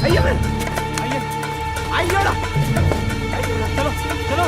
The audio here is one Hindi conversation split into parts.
आइए आइए आइए चलो चलो।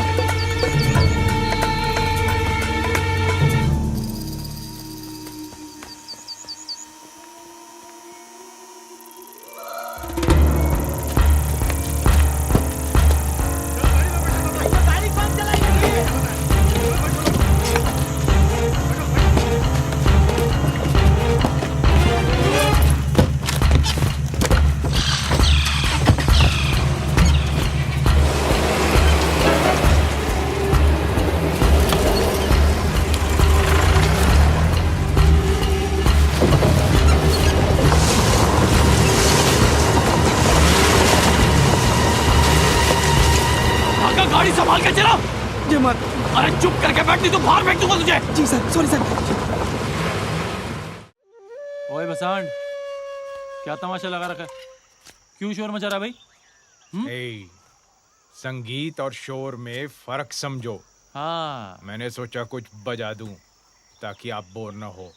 गाड़ी संभाल के चला। जी मत। अरे चुप करके बैठ, नहीं तो बाहर फेंक दूंगा तुझे। जी सर, सॉरी सर। ओए बसांड, क्या तमाशा लगा रखा है? क्यों शोर मचा रहा भाई? संगीत और शोर में फर्क समझो। हाँ, मैंने सोचा कुछ बजा दूं ताकि आप बोर न हो।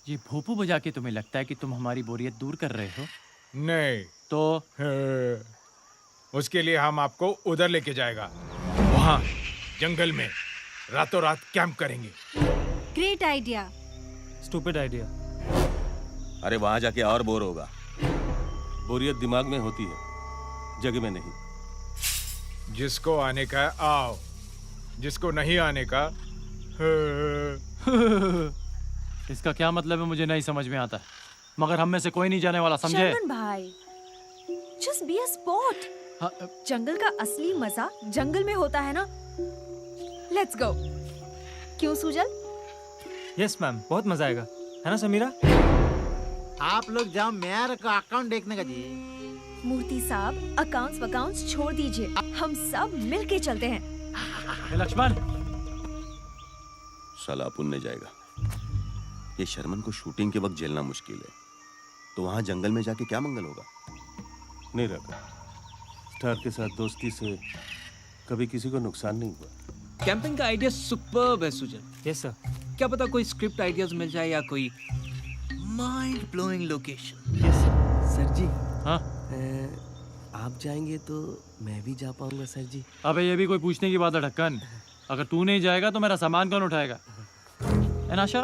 ये भोपू बजा के तुम्हें लगता है कि तुम हमारी बोरियत दूर कर रहे हो? नहीं तो उसके लिए हम आपको उधर लेके जाएगा, वहां जंगल में रातों रात कैंप करेंगे। Great idea. Stupid idea. अरे वहां जाके और बोर होगा। बोरियत दिमाग में होती है, जग में नहीं। जिसको आने का है आओ, जिसको नहीं आने का इसका क्या मतलब है मुझे नहीं समझ में आता, मगर हम में से कोई नहीं जाने वाला, समझे? शर्मन भाई, just be a sport। जंगल का असली मजा जंगल में होता है ना। Let's go। क्यों सुजल? यस मैम, बहुत मजा आएगा, है ना समीरा? आप लोग जाओ, मेयर का अकाउंट देखने का जी। मूर्ति साहब, अकाउंट्स छोड़ दीजिए, हम सब मिलके चलते हैं। लक्ष्मण, साला पुण्य जाएगा। ये शर्मन को शूटिंग के वक्त झेलना मुश्किल है, तो वहां जंगल में जाके क्या मंगल होगा? नहीं रखा, स्टार के साथ दोस्ती से कभी किसी को नुकसान नहीं हुआ। कैंपिंग का आइडिया सुपर्ब है सुजल। Yes sir. क्या पता कोई स्क्रिप्ट आइडियाज मिल जाए या कोई mind blowing location. Yes sir ji. हाँ? आप जाएंगे तो मैं भी जा पाऊंगा सर जी। अबे ये भी कोई पूछने की बात है ढक्कन? अगर तू नहीं जाएगा तो मेरा सामान कौन उठाएगा? And Asha,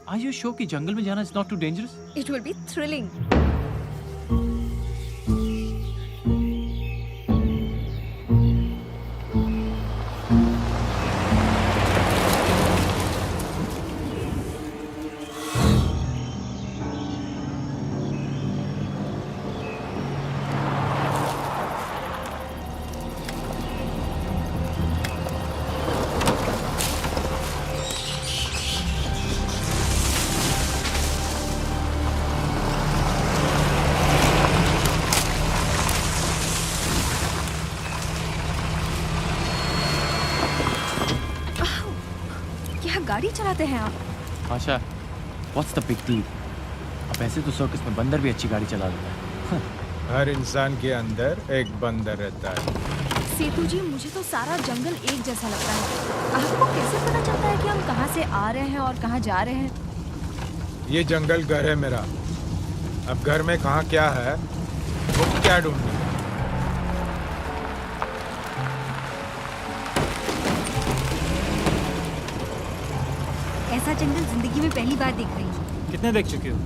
are you sure कि जंगल में जाना is not too dangerous? It will be thrilling। गाड़ी चलाते हैं आप? Asha, what's the big deal? अब ऐसे तो सर्कस में बंदर भी अच्छी गाड़ी चला देता है। हर इंसान के अंदर एक बंदर रहता है। सेतु जी, मुझे तो सारा जंगल एक जैसा लगता है। आपको कैसे पता चलता है कि हम कहाँ से आ रहे हैं और कहाँ जा रहे हैं? ये जंगल घर है मेरा। अब घर में कहाँ क्या है वो क्या ढूंढूं? ऐसा जंगल जिंदगी में पहली बार देख रही हूँ। कितने देख चुके हो?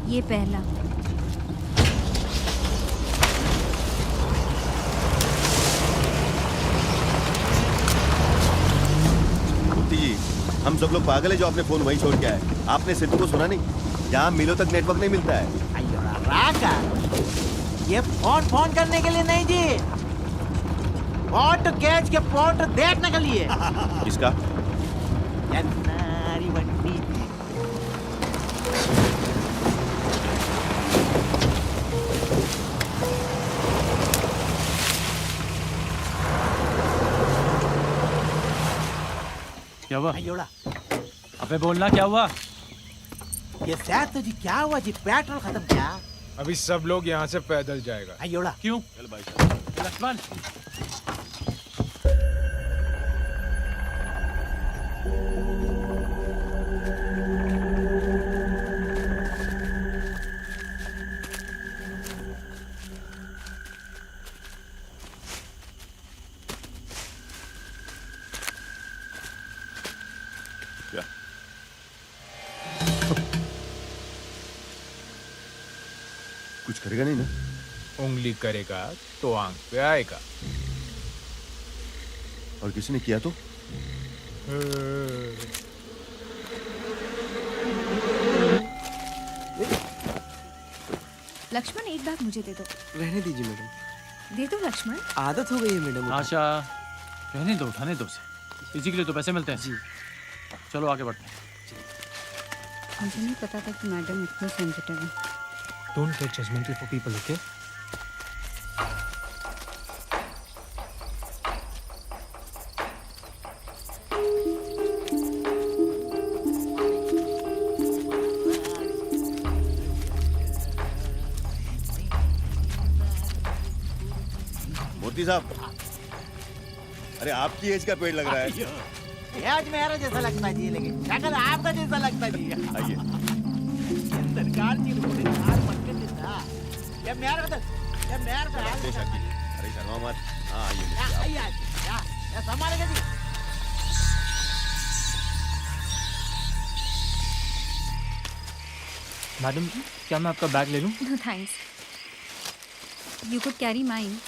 ये पहला। जी, हम सब लोग पागल है जो आपने फोन वहीं छोड़ के आए। आपने सिद्धू को सुना नहीं? जहाँ मिलो तक नेटवर्क नहीं मिलता है। राका, ये फोन करने के लिए नहीं जी, पोर्ट कैच के पोर्ट देखने के लिए। किसका? क्या हुआ? अबे बोलना, क्या हुआ? ये शायद तो जी क्या हुआ जी, पेट्रोल खत्म क्या? अभी सब लोग यहाँ से पैदल जाएगा। अयोड़ा। क्यों? लक्ष्मण, करेगा नहीं ना? उंगली करेगा तो आंख पे आएगा। और किसी ने किया तो? लक्ष्मण एक बात मुझे दे दो। रहने दीजिए मैडम, दे दो लक्ष्मण। आदत हो गई है मैडम। आशा रहने दो, उठाने दो उसे, इसी के लिए तो पैसे मिलते हैं। जी। चलो आगे बढ़ते हैं। मुझे नहीं पता था कि मैडम इतनी सेंसिटिव है। Don't get judgmental for people, okay? Moti साहब, अरे आपकी एज का पेड़ लग रहा है। ये आज मेरा जैसा लगता है जी, लेकिन शक्ल आपका जैसा लगता है जी। आइए। सरकार की रोटी चार पक्के देता। ये मेरा तो नमस्ते शाकी। अरे शर्मा मत। हाँ आइए मोती साहब। आइए या संभालेगा जी। मैडम, क्या मैं आपका बैग ले लूं? No thanks. You could carry mine.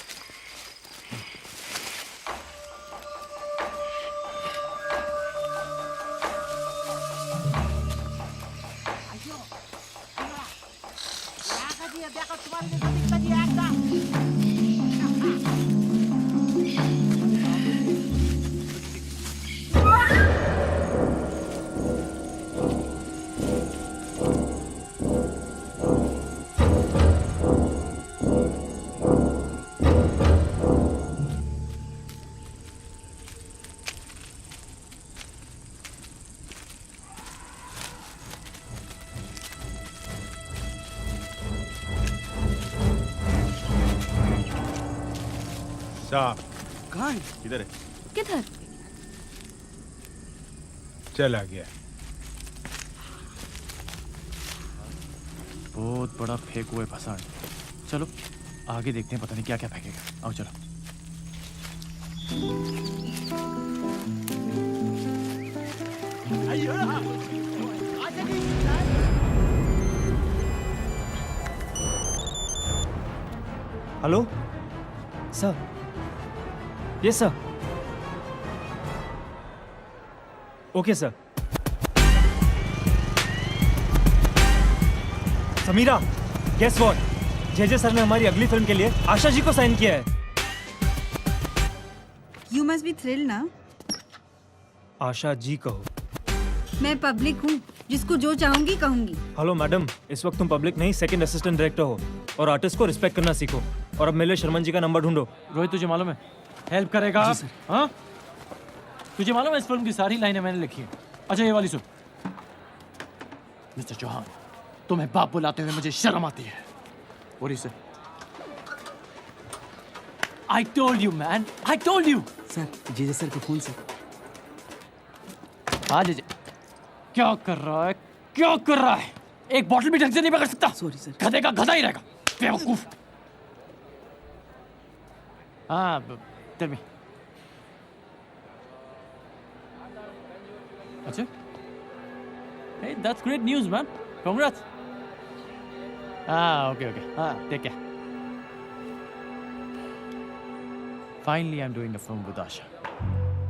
देखो तुम्हारे जैसा दिखता जी आपका। साहब कहाँ है? किधर है? किधर? चला गया। बहुत बड़ा फेंक हुए फंसा है। चलो आगे देखते हैं, पता नहीं क्या क्या फेंकेगा। आओ चलो। Hello sir. Yes sir. Okay sir. Sameera, guess what? JJ sir ने हमारी अगली फिल्म के लिए आशा जी को साइन किया है। You must be thrilled ना? आशा जी कहो। मैं पब्लिक हूँ, जिसको जो चाहूंगी कहूंगी। हेलो मैडम, इस वक्त तुम पब्लिक नहीं सेकंड असिस्टेंट डायरेक्टर हो और आर्टिस्ट को रिस्पेक्ट करना सीखो। और अब मेरे लिए शर्मन जी का नंबर ढूंढो। रोहित, तुझे मालूम है हेल्प करेगा? हाँ, तुझे मालूम है इस फिल्म की सारी लाइनें मैंने लिखी है। अच्छा ये वाली सुन। मिस्टर चौहान, तुम्हें बाप बुलाते हुए मुझे शर्म आती है। और इसे I told you man, I told you। Sir, JJ sir का फोन सर। हाँ जीजे, क्या कर रहा है? क्या कर रहा है? एक बॉटल भी ढंग से नहीं पकड़ सकता। Sorry sir. गधे का गधा ही रहेगा, बेवकूफ। हाँ, टेल मी। अच्छा, hey, that's great news, man. Congrats. Okay. Take care. Finally, I'm doing a film with Asha.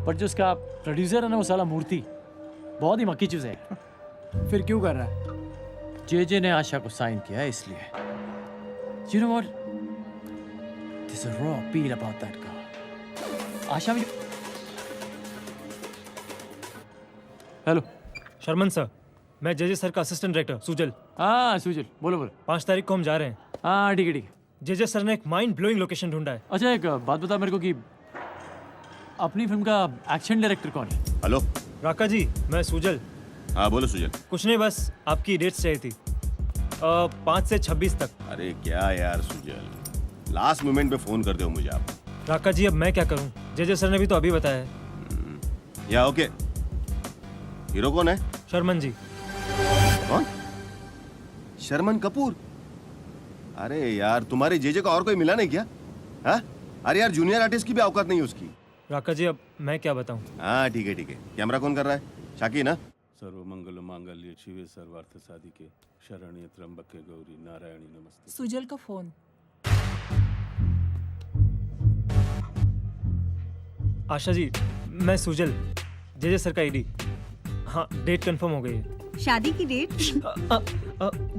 But जो उसका प्रोड्यूसर है ना, वो साला मूर्ति बहुत ही मक्की चीज़ है। फिर क्यों कर रहा है? जेजे ने आशा को साइन किया है इसलिए। You know what? There's a raw appeal about that girl. आशा में हेलो शर्मन सर, मैं जेजे सर का असिस्टेंट डायरेक्टर सुजल। हाँ सुजल, बोलो। 5 तारीख को हम जा रहे हैं। हाँ ठीक है। जेजे सर ने एक माइंड ब्लोइंग लोकेशन ढूंढा है। अच्छा एक बात बता मेरे को कि अपनी फिल्म का एक्शन डायरेक्टर कौन है? हेलो राका जी, मैं सुजल। हाँ बोलो सुजल। कुछ नहीं, बस आपकी डेट्स चाहिए थी 5 से 26 तक। अरे क्या यार सुजल, लास्ट मोमेंट पे फोन कर दो मुझे आप। राका जी, अब मैं क्या करूं? जेजे सर ने भी तो अभी बताया है। या ओके। हीरो कौन है? शर्मन जी। कौन? शर्मन कपूर? अरे यार तुम्हारे जेजे को और कोई मिला नहीं क्या? हाँ? अरे यार जूनियर आर्टिस्ट की भी औकात नहीं उसकी। राका जी, अब मैं क्या बताऊं? हाँ ठीक है। कैमरा कौन कर रहा है? शाकी ना? सर्वमंगल मांगल्ये शिवे सर्वार्थ साधिके शरण्ये त्र्यंबके गौरी नारायणी नमस्ते। सुजल का फोन। आशा जी, मैं सुजल, जे सर का आईडी। हाँ, डेट कंफर्म हो गई है। शादी की डेट?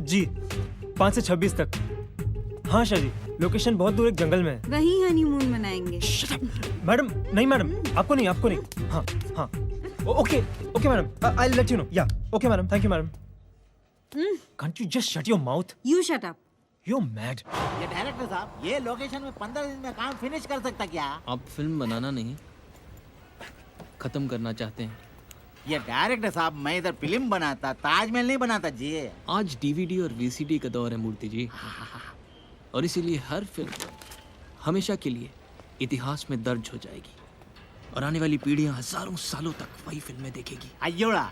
जी, 5 से 26 तक। हाँ आशा जी, लोकेशन बहुत दूर एक जंगल में है। वहीं हनीमून मनाएंगे। मैडम, नहीं मैडम, आपको नहीं। हाँ हाँ, okay madam, I let you know. या okay madam, thank you madam. Can't you just shut your mouth? You shut up. You mad. ये डायरेक्टर साहब, ये लोकेशन में 15 दिन में काम फिनिश कर सकता क्या? आप फिल्म बनाना नहीं, खत्म करना चाहते हैं। ये डायरेक्टर साहब, मैं इधर फिल्म बनाता, ताजमहल नहीं बनाता जी। आज डीवीडी और वीसीडी का दौर है मूर्ति जी, और इसीलिए हर फिल्म हमेशा के लिए इतिहास में दर्ज हो जाएगी और आने वाली पीढ़ियां हजारों सालों तक वही फिल्में देखेगी। अयोड़ा,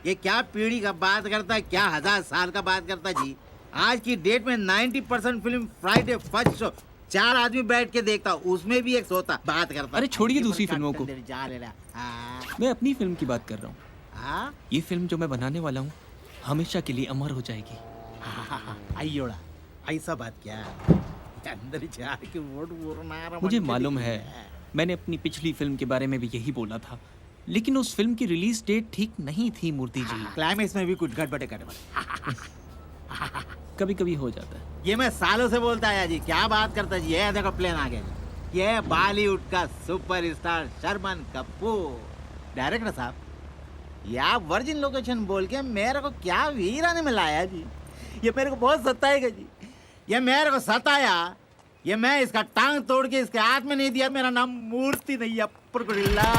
ये क्या पीढ़ी का बात करता है, क्या 1000 साल का बात करता है जी। आज की डेट में 90% फिल्म फ्राइडे फर्स्ट शो 4 आदमी बैठ के देखता, उसमें भी एक सोता बात करता। अरे छोड़िए दूसरी फिल्मों को, जा ले रहा। मैं अपनी फिल्म की बात कर रहा हूँ। ये फिल्म जो मैं बनाने वाला हूँ हमेशा के लिए अमर हो जाएगी। अयोड़ा, ऐसा बात क्या? अंदर जा के वोट मुझे मालूम है, मैंने अपनी पिछली फिल्म के बारे में भी यही बोला था, लेकिन उस फिल्म की रिलीज डेट ठीक नहीं थी मूर्ति जी। क्लाइमेक्स में भी कुछ गड़बड़ कभी कभी हो जाता है। ये मैं सालों से बोलता आया जी, क्या बात करता जी। ये देखो प्लेन आ गया जी। ये बॉलीवुड का सुपरस्टार शर्मन कपूर। डायरेक्टर साहब, ये आप वर्जिन लोकेशन बोल के मेरे को क्या वीराने में लाया जी। ये मेरे को बहुत सताएगा जी। ये मेरे को सताया, ये मैं इसका टांग तोड़ के इसके हाथ में नहीं दिया। मेरा नाम मूर्ति नहीं है, अप्परकुडिल्ला।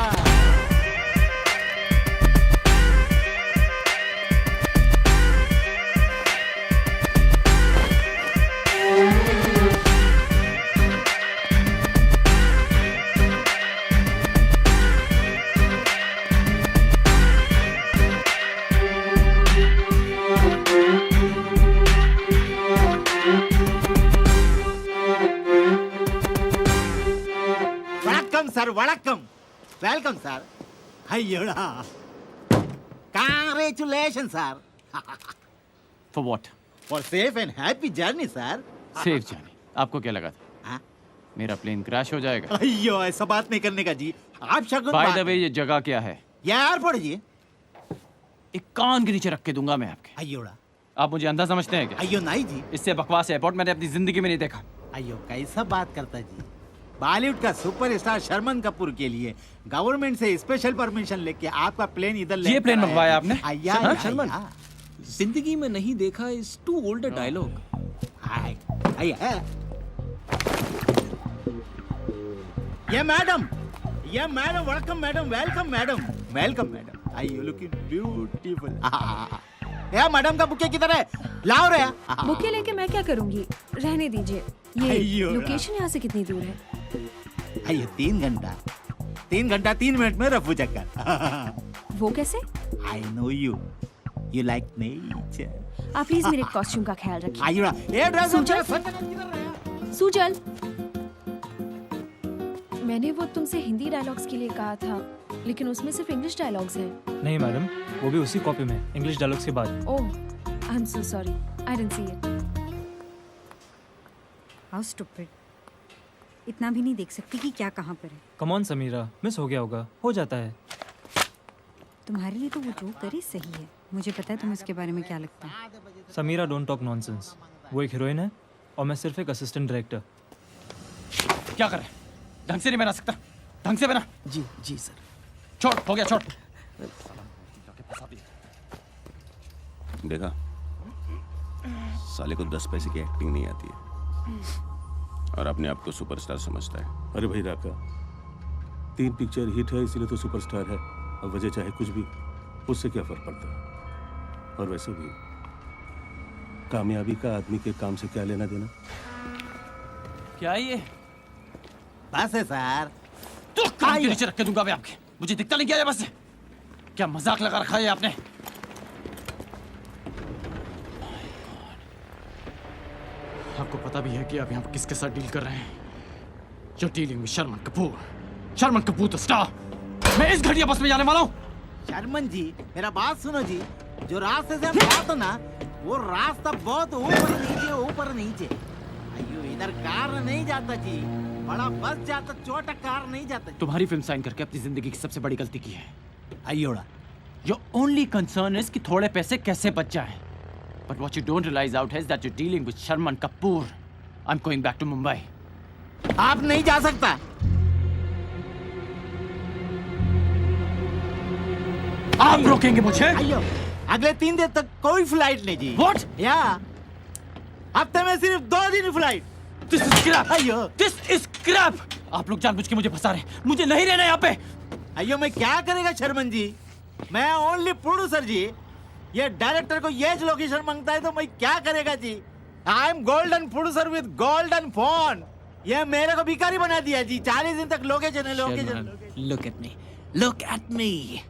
सर वड़कम, वेलकम सर। अयोड़ा, congratulation sir. For what? For safe and happy journey sir. Safe journey? आपको क्या लगा था हाँ? मेरा प्लेन क्रैश हो जाएगा? अयो, ऐसा बात नहीं करने का जी। आप शगुन बाय द वे, ये जगह क्या है? ये एयरपोर्ट जी। एक कान के नीचे रख के दूंगा मैं आपके। अयोड़ा, आप मुझे अंधा समझते हैं क्या? अयो नहीं जी। इससे बकवास एयरपोर्ट मैंने अपनी जिंदगी में नहीं देखा। अयो, कैसा बात करता जी। बॉलीवुड का सुपरस्टार शर्मन कपूर के लिए गवर्नमेंट से स्पेशल परमिशन लेके आपका प्लेन इधर ये प्लेन मंगवाया आपने? शर्मन, जिंदगी में नहीं देखा इज टू ओल्ड डायलॉग। ये madam, welcome madam, welcome madam. I you looking beautiful. ये मैडम का बुके किधर है? लाओ रे। बुके लेके मैं क्या करूंगी, रहने दीजिए। ये लोकेशन यहाँ से कितनी दूर है? आइए 3 घंटा 3 मिनट में रफू चक्कर। वो कैसे? I know you like nature. आप प्लीज मेरे कॉस्ट्यूम का ख्याल रखिए। आइए, ये ड्रेस सुजल, किधर है? सुजल, मैंने वो तुमसे हिंदी डायलॉग्स के लिए कहा था, लेकिन उसमें सिर्फ इंग्लिश डायलॉग्स हैं। नहीं मैडम, वो भी उसी कॉपी में, इंग्लिश डायलॉग्स के बाद। Oh, I am so sorry, I didn't see it. How stupid. इतना भी नहीं देख सकती कि क्या कहाँ पर है। कम ऑन समीरा, मिस हो गया होगा, हो जाता है। तुम्हारे लिए तो वो जो करे सही है। मुझे पता है तुम्हें उसके बारे में क्या लगता है। Sameera, don't talk nonsense. वो एक हीरोइन है और मैं सिर्फ एक असिस्टेंट डायरेक्टर। क्या कर रहे हैं? ढंग से नहीं बना सकता? ढंग से बना। जी जी सर। छोड़, हो गया, छोड़। देखा, साले को 10 पैसे की एक्टिंग नहीं आती है और अपने आप को सुपरस्टार समझता है। अरे भाई राका, 3 पिक्चर हिट है इसलिए तो सुपरस्टार है, और वजह चाहे कुछ भी, उससे क्या फर्क पड़ता है। और वैसे भी कामयाबी का आदमी के काम से क्या लेना देना। क्या ये? बस है सर। तो कान के नीचे रख के दूंगा मैं आपके। मुझे दिखता नहीं क्या है? बस है क्या? मजाक लगा रखा है आपने? आपको पता भी है कि आप यहाँ किसके साथ डील कर रहे हैं? You're dealing with Sharman Kapoor. Sharman Kapoor the star. मैं इस घटिया बस में जाने वाला हूँ। शर्मन जी मेरा बात सुनो जी, जो रास्ते से हम जाते ना वो रास्ता बहुत ऊपर नीचे। अयो इधर कार नहीं जाता जी, बड़ा बस जाता, छोटा कार नहीं जाता जी। तुम्हारी फिल्म साइन करके अपनी जिंदगी की सबसे बड़ी गलती की है अयोड़ा। Your only concern is कि थोड़े पैसे कैसे बच जाएं। But what you don't realize out is that you're dealing with Sharman Kapoor. I'm going back to Mumbai. आप नहीं जा सकता। आप रोकेंगे मुझे? अयो अगले 3 दिन तक कोई फ्लाइट नहीं जी। What? या हफ्ते में सिर्फ 2 दिन फ्लाइट। This is crap. अयो This is crap. आप लोग जानबूझ के मुझे फंसा रहे हैं। मुझे नहीं रहना यहाँ पे। अयो मैं क्या करेगा शर्मन जी, मैं ओनली प्रोड्यूसर जी। ये डायरेक्टर को ये लोकेशन मांगता है तो मैं क्या करेगा जी। I am golden producer with golden phone. ये मेरे को भिखारी बना दिया जी। 40 दिन तक लोकेशन है, location. Look at me, look at me.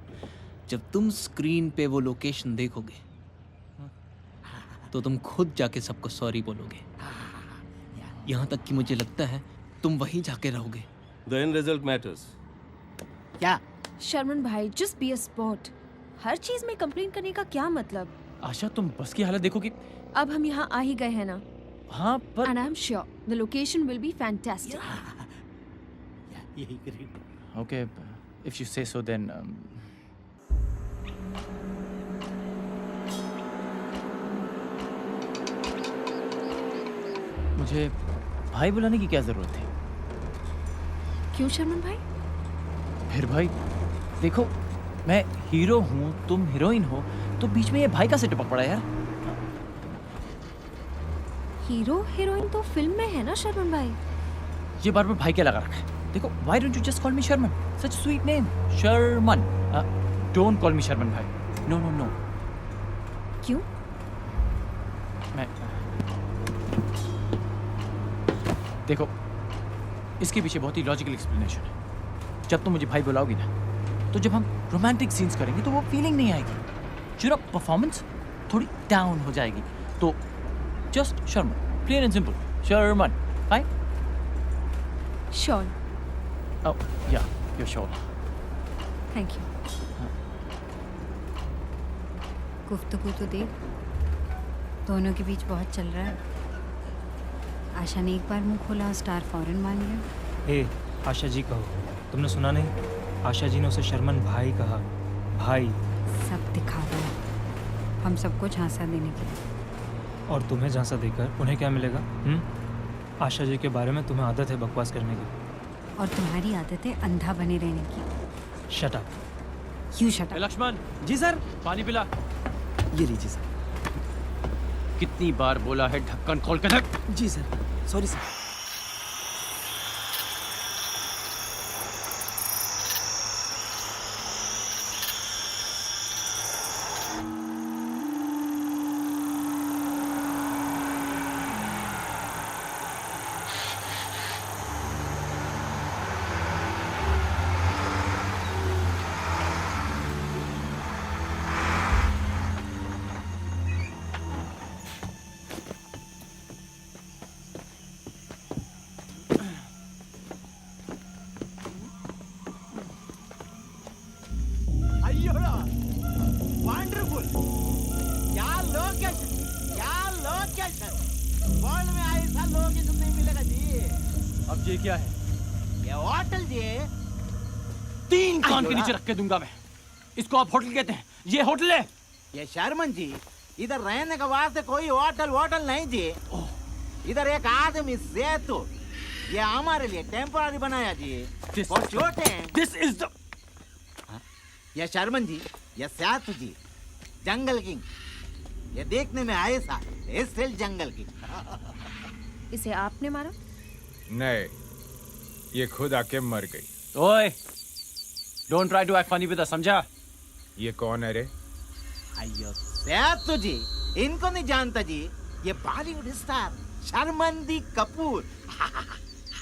जब तुम स्क्रीन पे वो लोकेशन देखोगे तो तुम खुद जाके सबको सॉरी बोलोगे। यहाँ तक कि मुझे लगता है तुम वहीं जाके रहोगे। The end result matters. क्या शर्मन भाई जस्ट बी अ स्पॉट। हर चीज में कंप्लेन करने का क्या मतलब? आशा तुम बस की हालत देखोगी। अब हम यहाँ आ ही गए हैं ना। हाँ पर And I'm sure the location will be fantastic. यही great. Okay, if you say so then मुझे भाई बुलाने की क्या जरूरत थी? क्यों शर्मन भाई? फिर भाई देखो, मैं हीरो हूँ, तुम हीरोइन हो, तो बीच में ये भाई का सेटअप पड़ा यार। हीरो हीरोइन तो फिल्म में है ना शर्मन भाई। ये बार बार भाई क्या लगा रखा है? देखो, why don't you just call me Sharman? Such a sweet name, Sharman. Don't call me Sharman भाई. No, no, no. क्यों? मैं देखो, इसके पीछे बहुत ही लॉजिकल एक्सप्लेनेशन है। जब तुम मुझे भाई बुलाओगी ना, तो जब हम रोमांटिक सीन्स करेंगे तो वो फीलिंग नहीं आएगी। जो परफॉर्मेंस थोड़ी डाउन हो जाएगी। तो just Sharman, plain and simple, Sharman, fine? Sure. Oh, yeah, you're sure. Thank you. गुफ्तगू तो देख, दोनों के बीच बहुत चल रहा है। आशा ने एक बार मुंह खोला, स्टार फौरन मान गया। ए आशा जी कहो, तुमने सुना नहीं? आशा जी ने उसे शर्मन भाई कहा। भाई। सब दिखावा है, हम सबको झांसा देने के लिए। और तुम्हें झांसा देकर उन्हें क्या मिलेगा? आशा जी के बारे में तुम्हें आदत है बकवास करने की। और तुम्हारी आदत है अंधा बने रहने की। Shut up. You shut up. Laxman, जी सर। पानी पिला। ये लीजिए सर। कितनी बार बोला है ढक्कन खोल के रख। जी सर, सॉरी सर। वंडरफुल, क्या लोकेशन, क्या लोकेशन। वर्ल्ड में ऐसा लोकेशन नहीं मिलेगा जी। अब ये क्या है? ये होटल जी। 3 कान के नीचे रख के दूंगा मैं। इसको आप होटल कहते हैं? ये होटल है? ये शर्मन जी, इधर रहने के वास्ते कोई होटल नहीं जी। इधर एक आदमी सेतु, ये हमारे लिए टेम्पररी बनाया जी। और छोटे हैं। दिस इज द ये शर्मन जी, ये सेतु जी, जंगल किंग। ये देखने में ऐसा स्टिल जंगल किंग। इसे आपने मारा? नहीं, ये खुद आके मर गई। ओए, don't try to act funny with us, समझा? ये कौन है रे? अयो सेतु जी, इनको नहीं जानता जी। ये Bollywood star Sharman the Kapoor.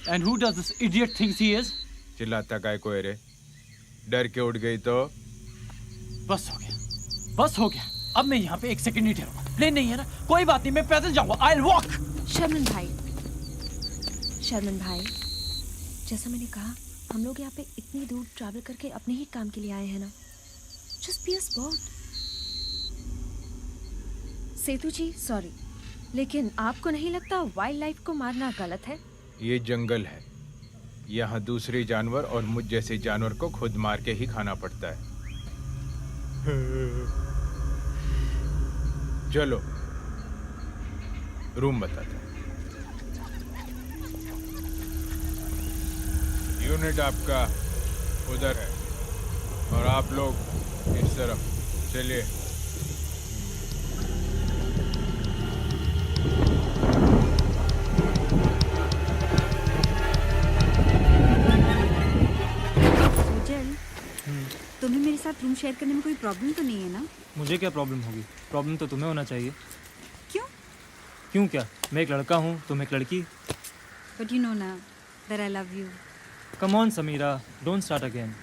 And who does this idiot things he is? चिल्लाता काय को है रे? डर के उठ गई तो? बस हो गया, बस हो गया। अब मैं यहाँ पे 1 सेकंड नहीं ठहरूंगा। प्लेन नहीं है ना, कोई बात नहीं, मैं पैदल जाऊंगा। I will walk. शर्मन भाई, शर्मन भाई, जैसा मैंने कहा, हम लोग यहाँ पे इतनी दूर ट्रैवल करके अपने ही काम के लिए आए हैं ना। Just be a sport. Setu ji sorry, लेकिन आपको नहीं लगता वाइल्ड लाइफ को मारना गलत है? ये जंगल है, यहाँ दूसरे जानवर और मुझ जैसे जानवर को खुद मार के ही खाना पड़ता है। चलो रूम बताता हूँ। यूनिट आपका उधर है और आप लोग इस तरफ। चलिए। सुजल, तुम्हें मेरे साथ रूम शेयर करने में कोई प्रॉब्लम तो नहीं है ना? मुझे क्या प्रॉब्लम होगी? प्रॉब्लम तो तुम्हें होना चाहिए। क्यों? क्यों क्या? मैं एक लड़का हूँ, तुम एक लड़की। बट यू नो ना that I love you. Come on Sameera, don't start again.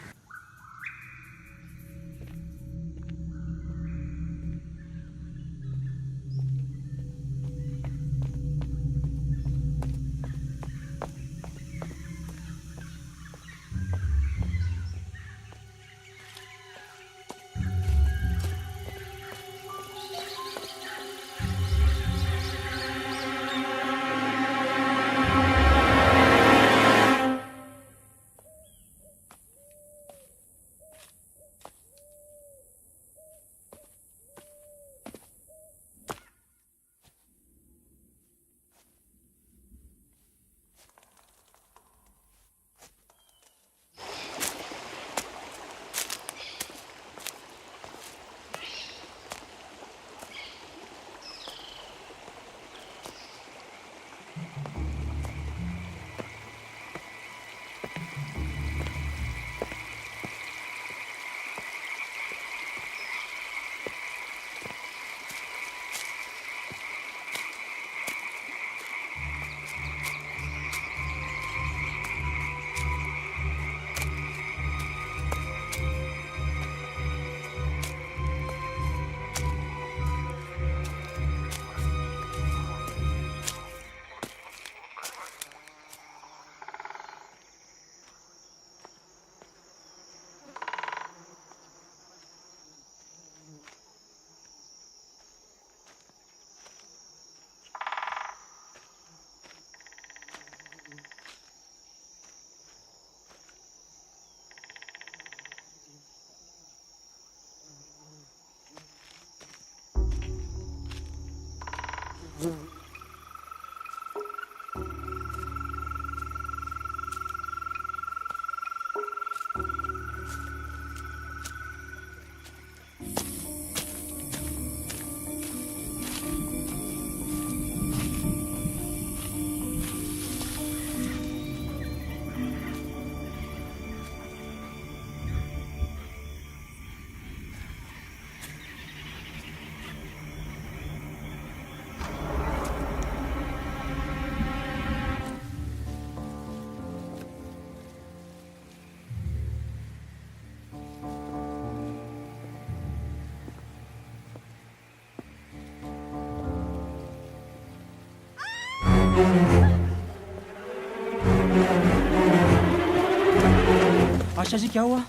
Asha ji क्या हुआ?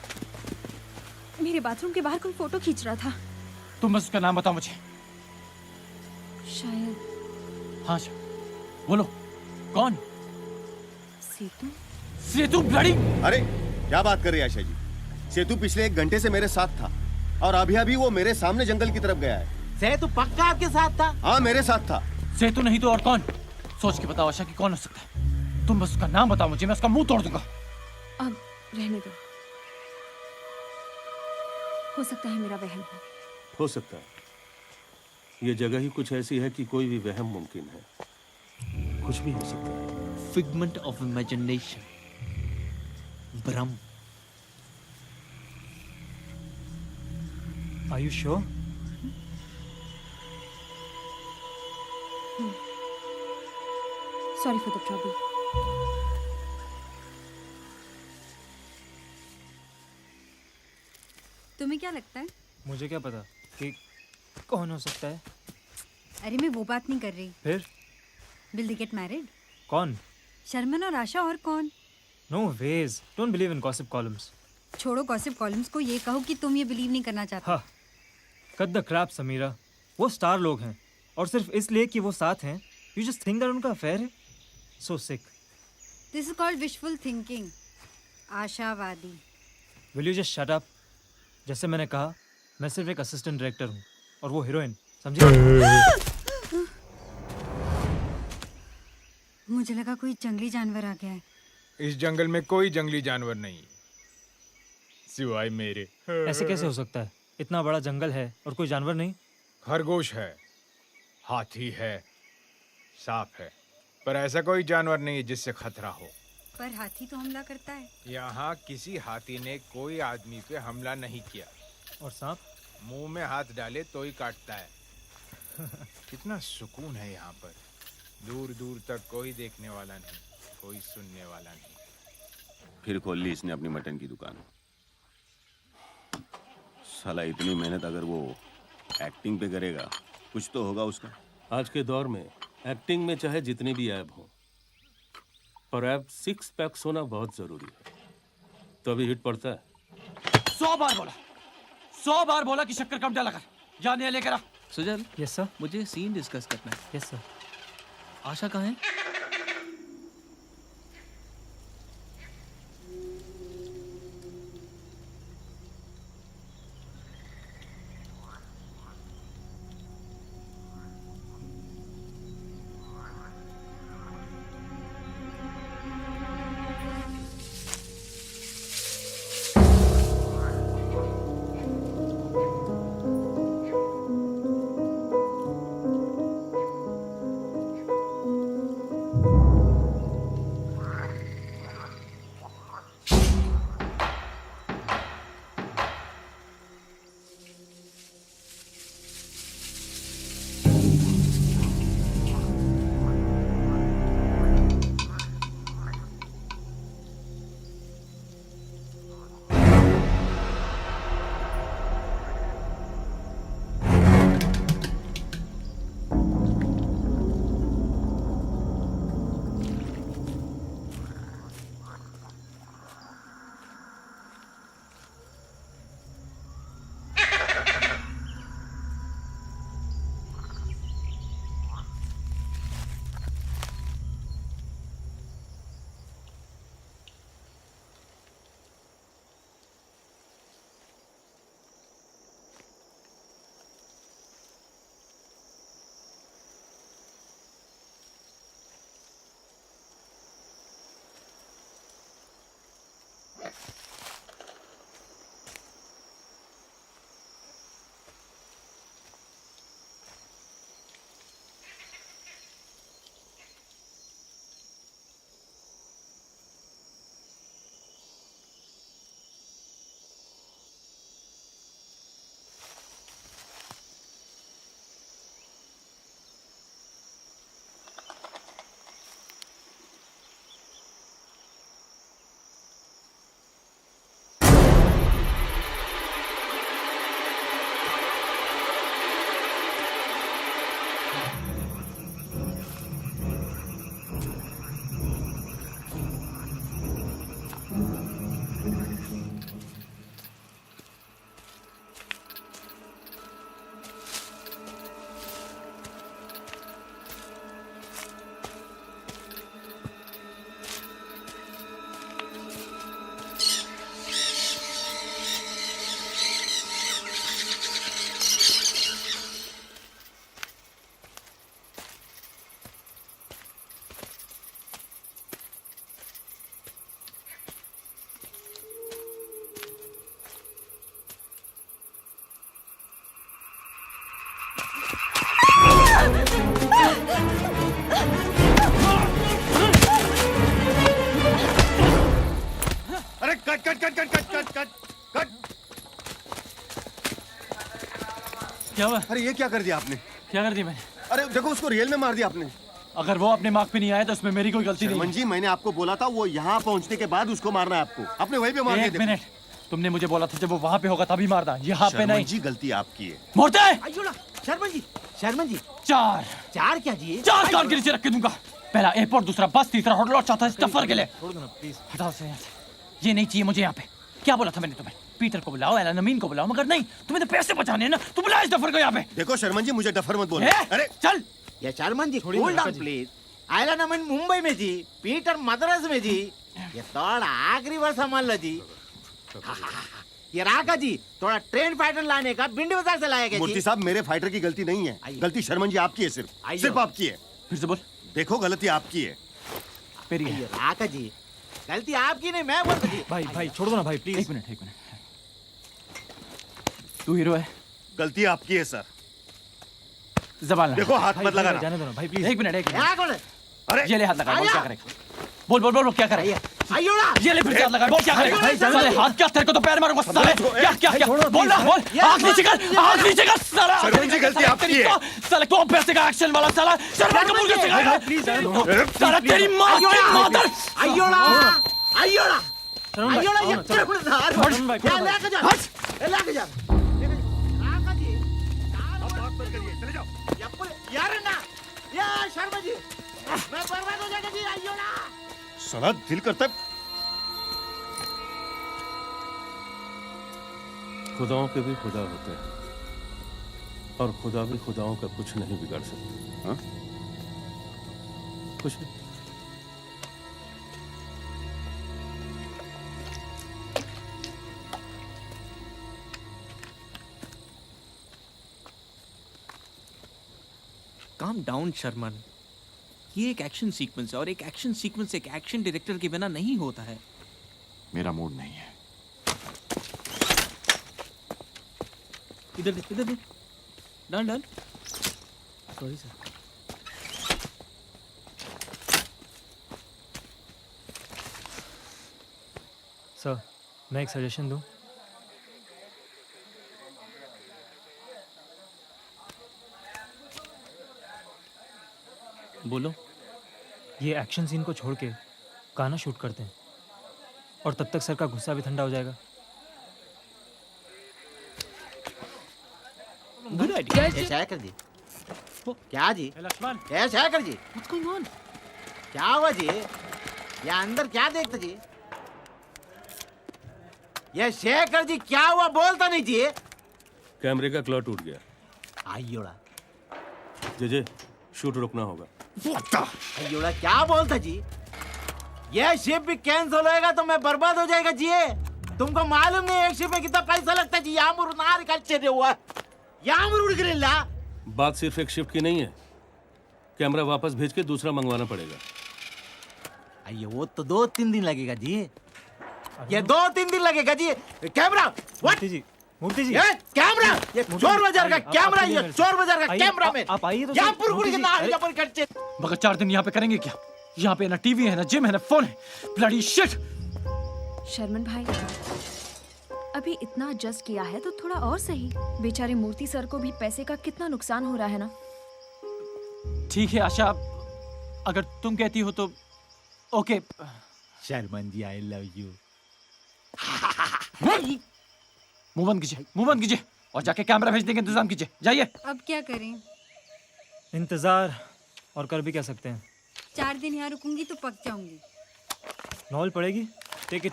मेरे बाथरूम के बाहर कोई फोटो खींच रहा था। तुम बस उसका नाम बताओ मुझे। शायद। हाँ आशा, बोलो कौन? सेतु। सेतु ब्लडी! अरे क्या बात कर रही है आशा जी? सेतु पिछले 1 घंटे से मेरे साथ था और अभी अभी वो मेरे सामने जंगल की तरफ गया है। सेतु पक्का आपके साथ था? हाँ मेरे साथ था। सेतु नहीं तो और कौन? सोच के बताओ आशा कि कौन हो सकता है। तुम बस उसका नाम बताओ मुझे, मैं उसका मुंह तोड़ दूंगा। अब रहने दो, हो सकता है मेरा वहम हो सकता है। ये जगह ही कुछ ऐसी है कि कोई भी वहम मुमकिन है। कुछ भी हो सकता है। फिगमेंट ऑफ इमेजिनेशन, भ्रम। Are you sure? Sorry for the trouble. तुम्हें क्या लगता है? मुझे क्या पता कि कौन हो सकता है। अरे मैं वो बात नहीं कर रही। फिर? Will they get married? कौन? शर्मन और आशा, और कौन? No ways. Don't believe in gossip columns. छोड़ो गॉसिप कॉलम्स को, ये कहो कि तुम ये बिलीव नहीं करना चाहते। हाँ, कट द क्रैप समीरा। वो स्टार लोग हैं और सिर्फ इसलिए कि वो साथ हैं यू जस्ट थिंक दैट उनका अफेयर है। So sick. This is called wishful thinking, आशावादी। Will you just shut up? जैसे मैंने कहा, मैं सिर्फ एक असिस्टेंट डायरेक्टर हूँ और वो हीरोइन, समझे? मुझे लगा कोई जंगली जानवर आ गया है। इस जंगल में कोई जंगली जानवर नहीं सिवाय मेरे। ऐसे कैसे हो सकता है? इतना बड़ा जंगल है और कोई जानवर नहीं? खरगोश है, हाथी है, सांप है, पर ऐसा कोई जानवर नहीं है जिससे खतरा हो। पर हाथी तो हमला करता है। यहाँ किसी हाथी ने कोई आदमी पे हमला नहीं किया। और सांप? मुंह में हाथ डाले तो ही काटता है। कितना सुकून है यहाँ पर। दूर दूर तक कोई देखने वाला नहीं, कोई सुनने वाला नहीं। फिर खोल ली इसने अपनी मटन की दुकान। साला इतनी मेहनत अगर वो एक्टिंग पे करेगा, कुछ तो होगा उसका। आज के दौर में एक्टिंग में चाहे जितनी भी ऐब हो, पर ऐब 6 पैक्स होना बहुत जरूरी है, तभी हिट पड़ता है। 100 बार बोला कि शक्कर कम डाला कर, जाने लेकर आ। Sujal, yes sir. मुझे सीन डिस्कस करना है। Yes sir. आशा कहाँ है? अरे cut cut cut cut cut cut cut cut. क्या हुआ? अरे ये क्या कर दिया आपने? क्या कर दिया मैंने? अरे देखो उसको रियल में मार दिया आपने। अगर वो अपने मार्क पे नहीं आया तो उसमें मेरी कोई गलती नहीं शर्मन जी, मैंने आपको बोला था वो यहाँ पहुँचने के बाद उसको मारना है आपको। आपने वहीं पे मार दिया। एक मिनट, तुमने मुझे बोला था जब वो वहाँ पे होगा तभी मारना, यहाँ पे नहीं। जी गलती आपकी है। मोड़ते शर्मन जी चार क्या जी? 4 कान के नीचे रख के दूंगा। पहला एयरपोर्ट, दूसरा बस, तीसरा होटल और चौथा स्टफर के लिए। छोड़ दो ना प्लीज। हटाओ से यहाँ से। ये नहीं चाहिए मुझे यहाँ पे। क्या बोला था मैंने तुम्हें? पीटर को बुलाओ, एलन अमीन को बुलाओ, मगर नहीं, तुम्हें तो पैसे बचाने हैं ना। तुम बुलाओ इस डफर को यहाँ पे। देखो शर्मन जी, मुझे डफर मत बोलो। अरे चल। ये शर्मन जी कूल डाउन प्लीज। आयरन अमन मुंबई में जी, पीटर मद्रास में जी। ये थोड़ा आखिरी बार संभाल लो जी। ये राका जी थोड़ा ट्रेन फाइटर लाने का भिंडी बाजार से लाएगा मूर्ति साहब, मेरे फाइटर की गलती नहीं है, गलती शर्मन जी आपकी है, सिर्फ आपकी है। फिर से बोल। देखो गलती आपकी है। मेरी है। राका जी गलती आपकी नहीं, मैं बोलता जी। भाई छोड़ दो ना भाई, प्लीज। एक मिनट। तू हीरो है। गलती आपकी है सर। जबान देखो हाथ मत लगाना। जाने दो ना भाई, प्लीज। एक मिनट। अरे ये ले हाथ लगा, बोल क्या करेगा? बोल क्या करेगा? आयोड़ा ये ले फिर से हाथ लगा, बोल क्या करेगा? साले हाथ क्या, तेरे को तो पैर मारूंगा साले। क्या बोल आँख नीचे कर साला। शर्मन जी गलती आपकी है। साले कौन पैसे का एक्शन वाला साला शर्मा कपूर का सिखाएगा? प्लीज जाने दो। साला तेरी माँ की मादर। आयोड़ा शर्मन भाई, ये आओ ना, चलो। शर्मन भाई, क्या छोड़ो भाई। लेके जा, लेके जा। राका जी बात मत करिए, चले जाओ। यार ना यार शर्मा जी, मैं बर्बाद हो जाएगा जी। आयोड़ा साला दिल करता है। खुदाओं के भी खुदा होते हैं और खुदा भी खुदाओं का कुछ नहीं बिगाड़ सकते। हाँ? कुछ नहीं। काम डाउन शर्मन, ये एक एक्शन सीक्वेंस है और एक एक्शन सीक्वेंस एक एक्शन डायरेक्टर के बिना नहीं होता है। मेरा मूड नहीं है। इधर डन। Sorry sir. सर, मैं एक सजेशन दूं? बोलो। ये एक्शन सीन को छोड़ के गाना शूट करते हैं और तब तक सर का गुस्सा भी ठंडा हो जाएगा। Good idea. ये शेखर जी। क्या जी? लक्ष्मण, ये Shekhar ji what's going on? क्या हुआ जी? ये अंदर क्या देखते जी? ये शेखर जी क्या हुआ, बोलता नहीं जी। कैमरे का क्लॉ टूट गया। आयोड़ा जे शूट रोकना होगा। आयोड़ा क्या बोलता जी? ये शिप भी कैंसिल होएगा तो मैं बर्बाद हो जाएगा जी। तुमको मालूम नहीं एक शिप में कितना पैसा लगता है जी? यामुर नार कच्चे हुआ यामुर उड़ गिरिल्ला। बात सिर्फ एक शिफ्ट की नहीं है, कैमरा वापस भेज के दूसरा मंगवाना पड़ेगा। अये वो तो 2-3 दिन लगेगा जी। ये 2-3 दिन लगेगा जी। Camera what? मूर्ति जी, ये कैमरा, ये चोर बाजार का कैमरा, ये चोर बाजार का कैमरा में आप आइए तो यामुर उड़ के नार पर कच्चे। मगर 4 दिन यहाँ पे करेंगे क्या? यहाँ पे ना टीवी है, ना जिम है, ना फोन है। Bloody shit. शर्मन भाई, अभी इतना एडजस्ट किया है तो थोड़ा और सही। बेचारे मूर्ति सर को भी पैसे का कितना नुकसान हो रहा है ना। ठीक है आशा, अगर तुम कहती हो तो okay. Sharman ji I love you. मुंह बंद कीजिए और जाके कैमरा भेजने का इंतजाम कीजिए। जाइए। अब क्या करें? इंतजार और कर भी क्या सकते हैं। 4 दिन यहाँ रुकूंगी तो पक जाऊंगी। नॉल पड़ेगी, टेक इट।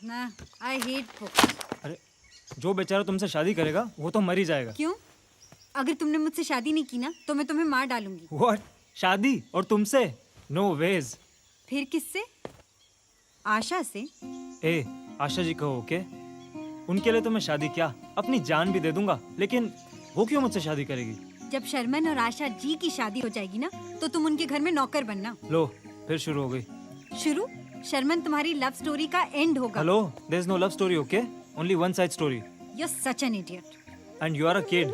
ना, आई हेट बुक्स। अरे जो बेचारा तुमसे शादी करेगा वो तो मर ही जाएगा। क्यों? अगर तुमने मुझसे शादी नहीं की ना तो मैं तुम्हें मार डालूंगी। व्हाट? शादी और तुमसे? No ways. फिर किससे? आशा से। ए आशा जी कहो ओके। उनके लिए तो मैं शादी क्या, अपनी जान भी दे दूंगा, लेकिन वो क्यों मुझसे शादी करेगी? जब शर्मन और आशा जी की शादी हो जाएगी ना तो तुम उनके घर में नौकर बनना। लो फिर शुरू हो गई। शुरू? शर्मन तुम्हारी लव स्टोरी का एंड होगा। Hello, there is no love story, okay? Only one side story. You are such an idiot. And you are a kid.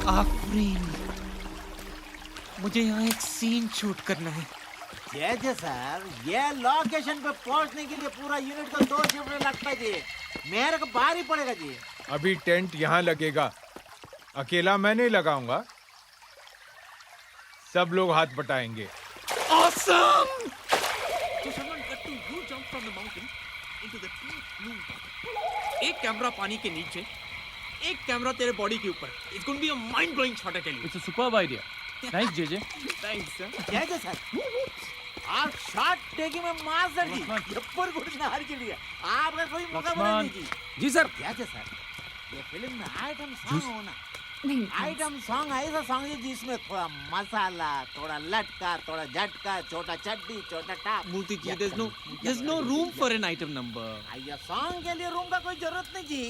Afreen, मुझे यहाँ एक सीन शूट करना है। जय सर, ये लोकेशन पे पहुंचने के लिए पूरा यूनिट को 2 शिफ्ट लगता है जी। मेरे को बाहर ही पड़ेगा जी। अभी टेंट यहाँ लगेगा, अकेला मैं नहीं लगाऊंगा, सब लोग हाथ बटाएंगे। Awesome! So someone got to you jump from the mountain into the deep blue water. एक कैमरा पानी के नीचे एक कैमरा तेरे बॉडी के ऊपर. It's going to be a mind blowing shot, I tell you. It's a superb idea. Nice, JJ. Thanks, sir. जय सर आप शॉट टेकिंग में मास्टर जी जब्बर गुड़नार के लिए आपका कोई मौका बना दीजिए. जी सर. जय सर ये फिल्म में आइटम सॉन्ग होना. नहीं आइटम सॉन्ग ऐसा सॉन्ग है जिसमें थोड़ा मसाला, थोड़ा लटका, थोड़ा झटका, छोटा चड्डी, छोटा top. Murthy ji, there's no room for an item number. ये सॉन्ग के लिए रूम का कोई जरूरत नहीं जी.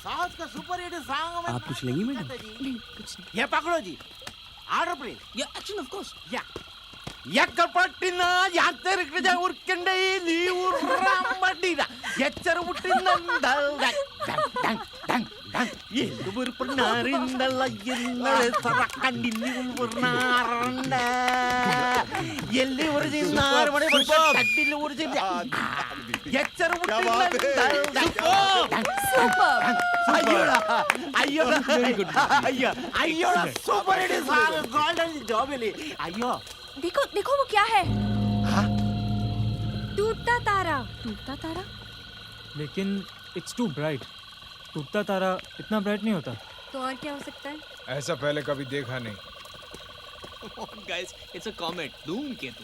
साउथ का सुपर हिट सॉन्ग में आप कुछ लेंगी मैडम? नहीं कुछ नहीं. ये पकड़ो जी. Order please. Yeah, action, of course. या ಎಕ್ಕಪಟ್ಟಿನ ಯಾತ್ರಿಕಜ ಉರ್ಕಂಡೆ ನೀವುರಾಮಡಿರ ಎಚ್ಚರ ಹುಟ್ಟಿನಂದಲ್ ಎಲ್ಲಿ ಬುರ್ಪನಾರಿಂದಲ್ಲ ಎನ್ನಳೆ ಸರಕಂಡಿ ನೀವುರ್ನಾರಂಡ ಎಲ್ಲಿ ಉರ್ಜಿನಾರ ಮನೆ ಬರ್ತ ಕಡ್ಡಿಲಿ ಉರ್ಜಿದ ಎಚ್ಚರ ಹುಟ್ಟಿನಂದಲ್ ಅಯ್ಯೋ ಅಯ್ಯೋ ಅಯ್ಯೋ ಸೂಪರ್ ಹಿಟ್ ಸಾಂಗ್ ಗೋಲ್ಡನ್ ಜಾಬಿಲಿ ಅಯ್ಯೋ. देखो देखो वो क्या है. टूटता तारा. टूटता तारा. लेकिन इट्स टू ब्राइट. टूटता तारा इतना ब्राइट नहीं होता. तो और क्या हो सकता है? ऐसा पहले कभी देखा नहीं. Oh, guys, it's a comet. धूमकेतु.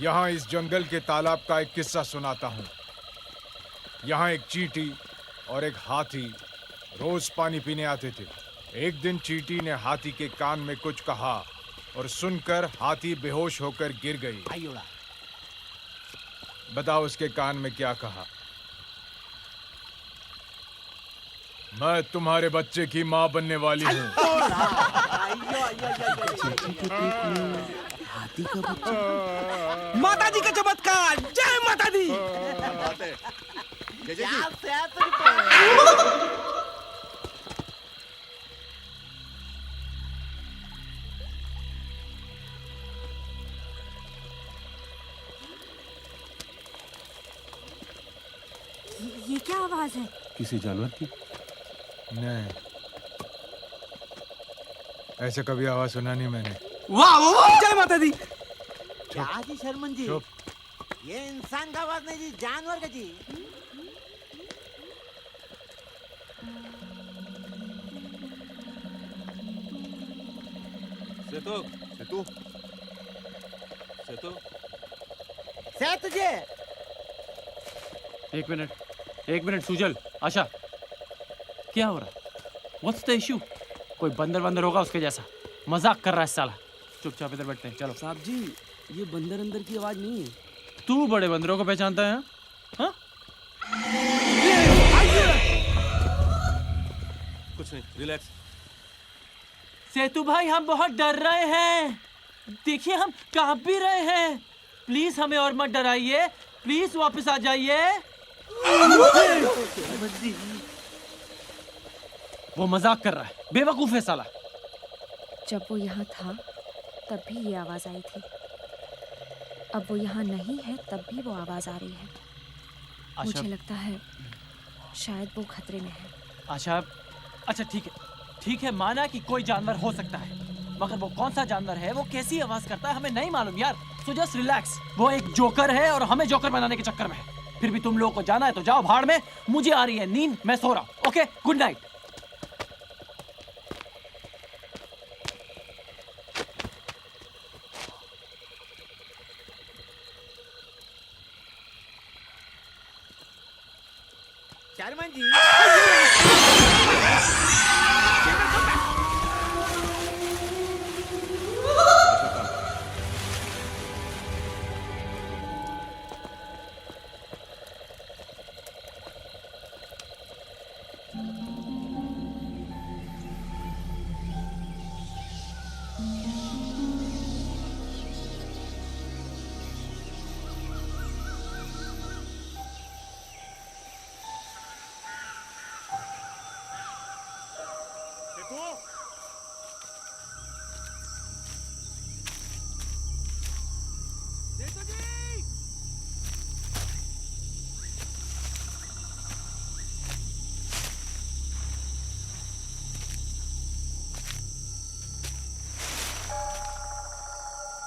यहाँ इस जंगल के तालाब का एक किस्सा सुनाता हूँ. यहाँ एक चींटी और एक हाथी रोज पानी पीने आते थे. एक दिन चींटी ने हाथी के कान में कुछ कहा और सुनकर हाथी बेहोश होकर गिर गई. बताओ उसके कान में क्या कहा? मैं तुम्हारे बच्चे की माँ बनने वाली हूँ. हाथी का बच्चा. माता जी का चमत्कार. जय माता दी. ये क्या आवाज है? किसी जानवर की? नहीं, ऐसे कभी आवाज सुना नहीं मैंने. वाह वाह. जय माता दी. क्या जी शर्मन जी चुप. ये इंसान का आवाज नहीं जी, जानवर का जी. सेतु सेतु सेतु. से तुझे एक मिनट सुजल. आशा क्या हो रहा है? What's the issue? कोई बंदर होगा उसके जैसा. मजाक कर रहा है साला. चुपचाप इधर बैठते हैं. चलो. साहब जी ये बंदर अंदर की आवाज नहीं है. तू बड़े बंदरों को पहचानता है? हाँ? कुछ नहीं, रिलैक्स. सेतु भाई हम बहुत डर रहे हैं. देखिए हम कांप भी रहे हैं. प्लीज हमें और मत डराइए. प्लीज वापस आ जाइए. वो मजाक कर रहा है. बेवकूफ है साला. जब वो यहाँ था तब भी ये आवाज आई थी. अब वो यहाँ नहीं है तब भी वो आवाज आ रही है. आशा, मुझे लगता है शायद वो खतरे में है. आशा, अच्छा ठीक है माना कि कोई जानवर हो सकता है, मगर वो कौन सा जानवर है, वो कैसी आवाज करता है, हमें नहीं मालूम यार. So just relax. वो एक जोकर है और हमें जोकर बनाने के चक्कर में है. फिर भी तुम लोगों को जाना है तो जाओ भाड़ में. मुझे आ रही है नींद. मैं सो रहा हूँ. Okay, good night. Sharman ji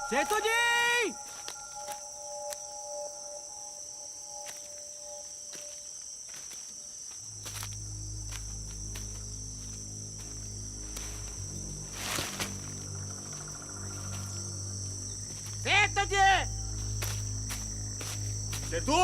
Setu ji. Setu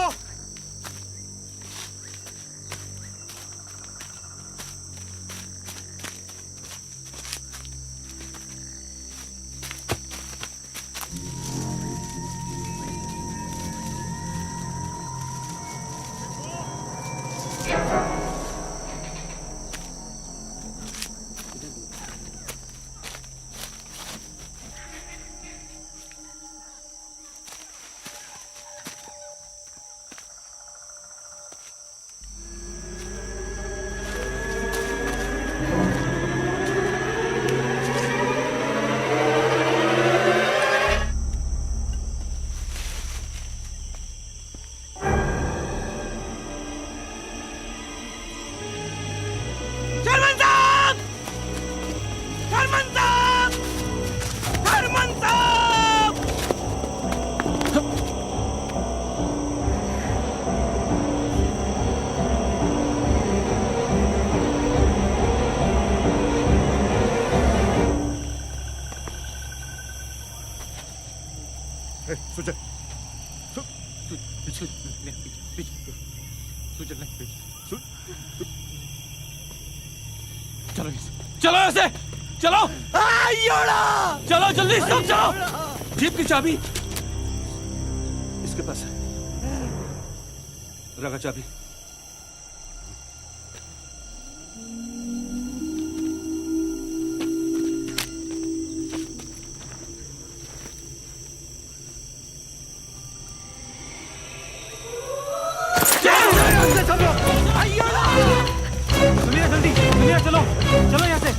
Sharman साहब! शर्मन साहब! शर्मन साहब! सुजय चलो चलो ऐसे चलो चलो जल्दी सब चलो। जीप की चाबी इसके पास है। रखा चाबी। सुनिए जल्दी, सुनिए चलो, चलो यहाँ से।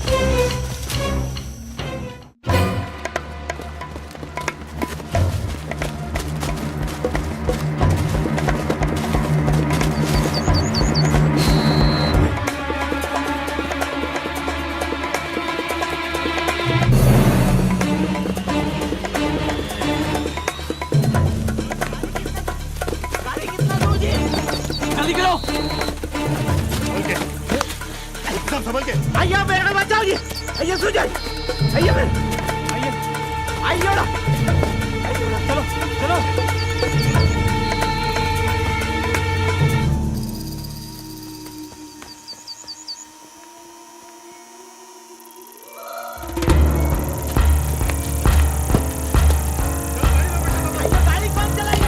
जल्दी करो। सब संभल के। आइए मेरे को बचाओ जी। आइए सुजय। आइए मेरे। आइए, आइए ना। चलो, चलो। गाड़ी कौन चलाएगी?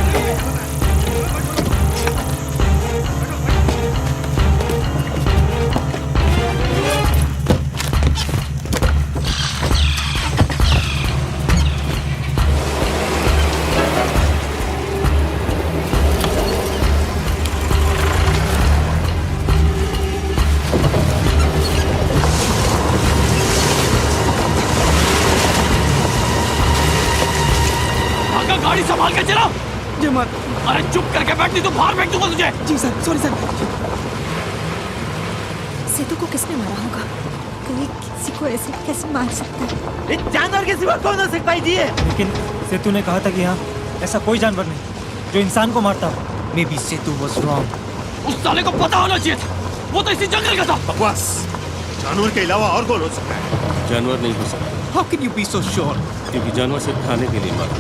भागा, गाड़ी संभाल के चला। जी मत। अरे चुप करके बैठ, नहीं तो बाहर फेंक दूंगा तुझे। जी सर, सॉरी सर। सेतु को किसने मारा होगा? कोई किसी को ऐसे कैसे मार सकता है? इस जानवर के सिवा कौन हो सकता है जी? लेकिन सेतु ने कहा था कि यहाँ ऐसा कोई जानवर नहीं जो इंसान को मारता हो। Maybe Setu was wrong. उस साले को पता होना चाहिए था, वो तो इसी जंगल का था। बकवास। जानवर के अलावा और कौन हो सकता है? जानवर नहीं हो सकता, How can you be so sure? क्योंकि जानवर सिर्फ खाने के लिए मारा।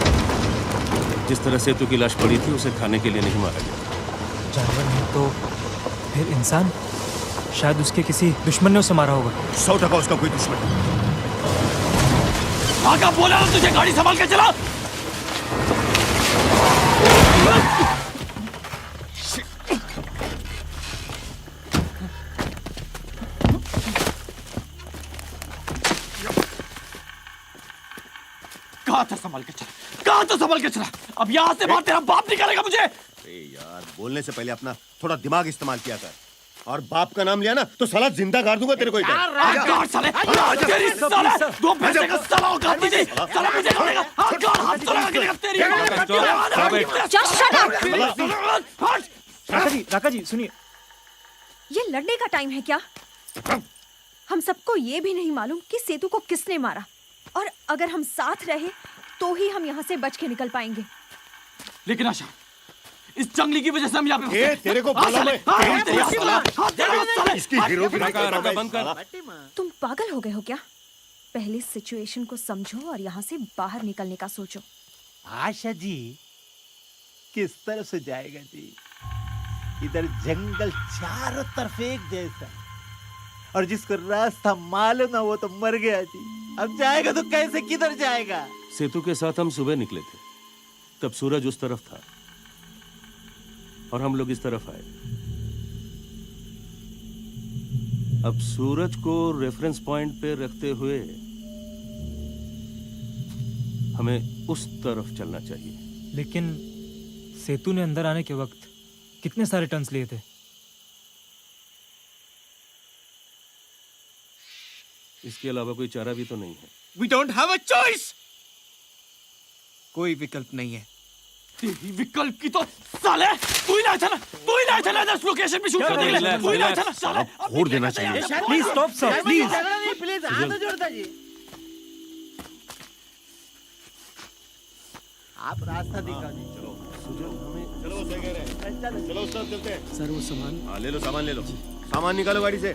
जिस तरह सेतु की लाश पड़ी थी, उसे खाने के लिए नहीं मारा गया। जानवर नहीं तो फिर इंसान? शायद उसके किसी दुश्मन ने उसे मारा होगा। 100% उसका कोई दुश्मन नहीं। भागा, बोला ना तुझे, गाड़ी संभाल के चला। कहा था संभाल के चला, कहा था संभाल के चला। अब यहाँ से बाहर तेरा बाप निकालेगा मुझे। यार, बोलने से पहले अपना थोड़ा दिमाग इस्तेमाल किया कर। और बाप का नाम लिया ना तो साला जिंदा गाड़ दूंगा तेरे को इधर। गाड़ साले, तेरी साले, दो पैसे का साला औकात नहीं थी। साला मुझे गाड़ेगा, हाथ तो लगा के देगा तेरी। Just shut up! राका जी सुनिए। ये लड़ने का टाइम है क्या? हम सबको ये भी नहीं मालूम कि सेतु को किसने मारा, और अगर हम साथ रहे तो ही हम यहाँ से बच के निकल पाएंगे। लेकिन आशा, इस जंगली की वजह से हम यहाँ पे फंसे हैं। तेरे को बोला मैं। इसकी हीरो की बंद कर। तुम पागल हो गए हो क्या? पहले सिचुएशन को समझो और यहाँ से बाहर निकलने का सोचो। आशा जी, किस तरफ से जाएगा जी? इधर जंगल चारों तरफ एक जैसा, और जिसको रास्ता मालूम ना वो तो मर गया जी। अब जाएगा तो कैसे, किधर जाएगा? सेतु के साथ हम सुबह निकले थे, तब सूरज उस तरफ था और हम लोग इस तरफ आए। अब सूरज को रेफरेंस पॉइंट पे रखते हुए हमें उस तरफ चलना चाहिए। लेकिन सेतु ने अंदर आने के वक्त कितने सारे टर्न्स लिए थे? इसके अलावा कोई चारा भी तो नहीं है। We don't have a choice. कोई विकल्प नहीं है। तेरी विकल्प की तो साले तू ही ना चला इस लोकेशन पे शूट करने के लिए। तू ही ना चला साले। छोड़ देना चाहिए। Please stop sir, please. Please हाथ जोड़ता जी। आप रास्ता दिखाओ जी। सर वो सामान हाँ ले लो, सामान ले लो। सामान निकालो गाड़ी से।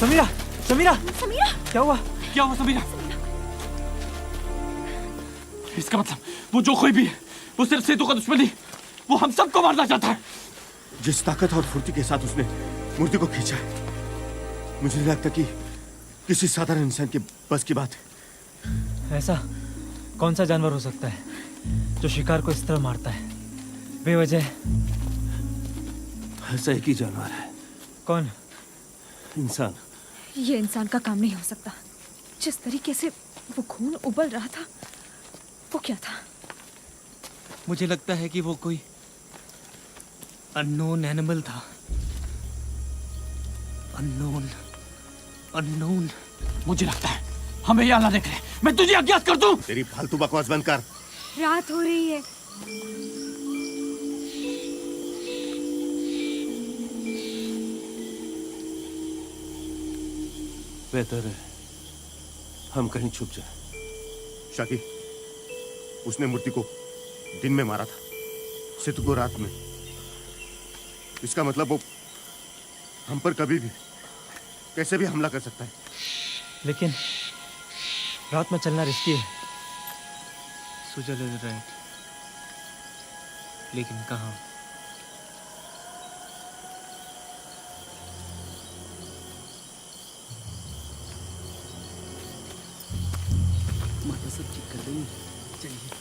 समीरा समीरा समीरा क्या हुआ? क्या हुआ समीरा? इसका मतलब वो जो कोई भी है वो सिर्फ सेतु का दुश्मन नहीं, वो हम सबको मारना चाहता है। जिस ताकत और फुर्ती के साथ उसने मूर्ति को खींचा है, मुझे नहीं लगता कि किसी साधारण इंसान के बस की बात है। ऐसा कौन सा जानवर हो सकता है जो शिकार को इस तरह मारता है बेवजह? ऐसा एक ही जानवर है, कौन? इंसान। ये इंसान का काम नहीं हो सकता। जिस तरीके से वो खून उबल रहा था, वो क्या था? मुझे लगता है कि वो कोई अननोन एनिमल था। अननोन। मुझे लगता है हमें यहाँ ना देख रहे। मैं तुझे अज्ञात कर दूं। तेरी फालतू बकवास बंद कर। रात हो रही है। बेहतर है हम कहीं छुप जाए। शाकी, उसने मूर्ति को दिन में मारा था, सेतु को रात में। इसका मतलब वो हम पर कभी भी कैसे भी हमला कर सकता है। लेकिन रात में चलना रिस्की है। सुजल इज राइट, लेकिन कहाँ? माता सब ठीक कर देंगी, चलिए।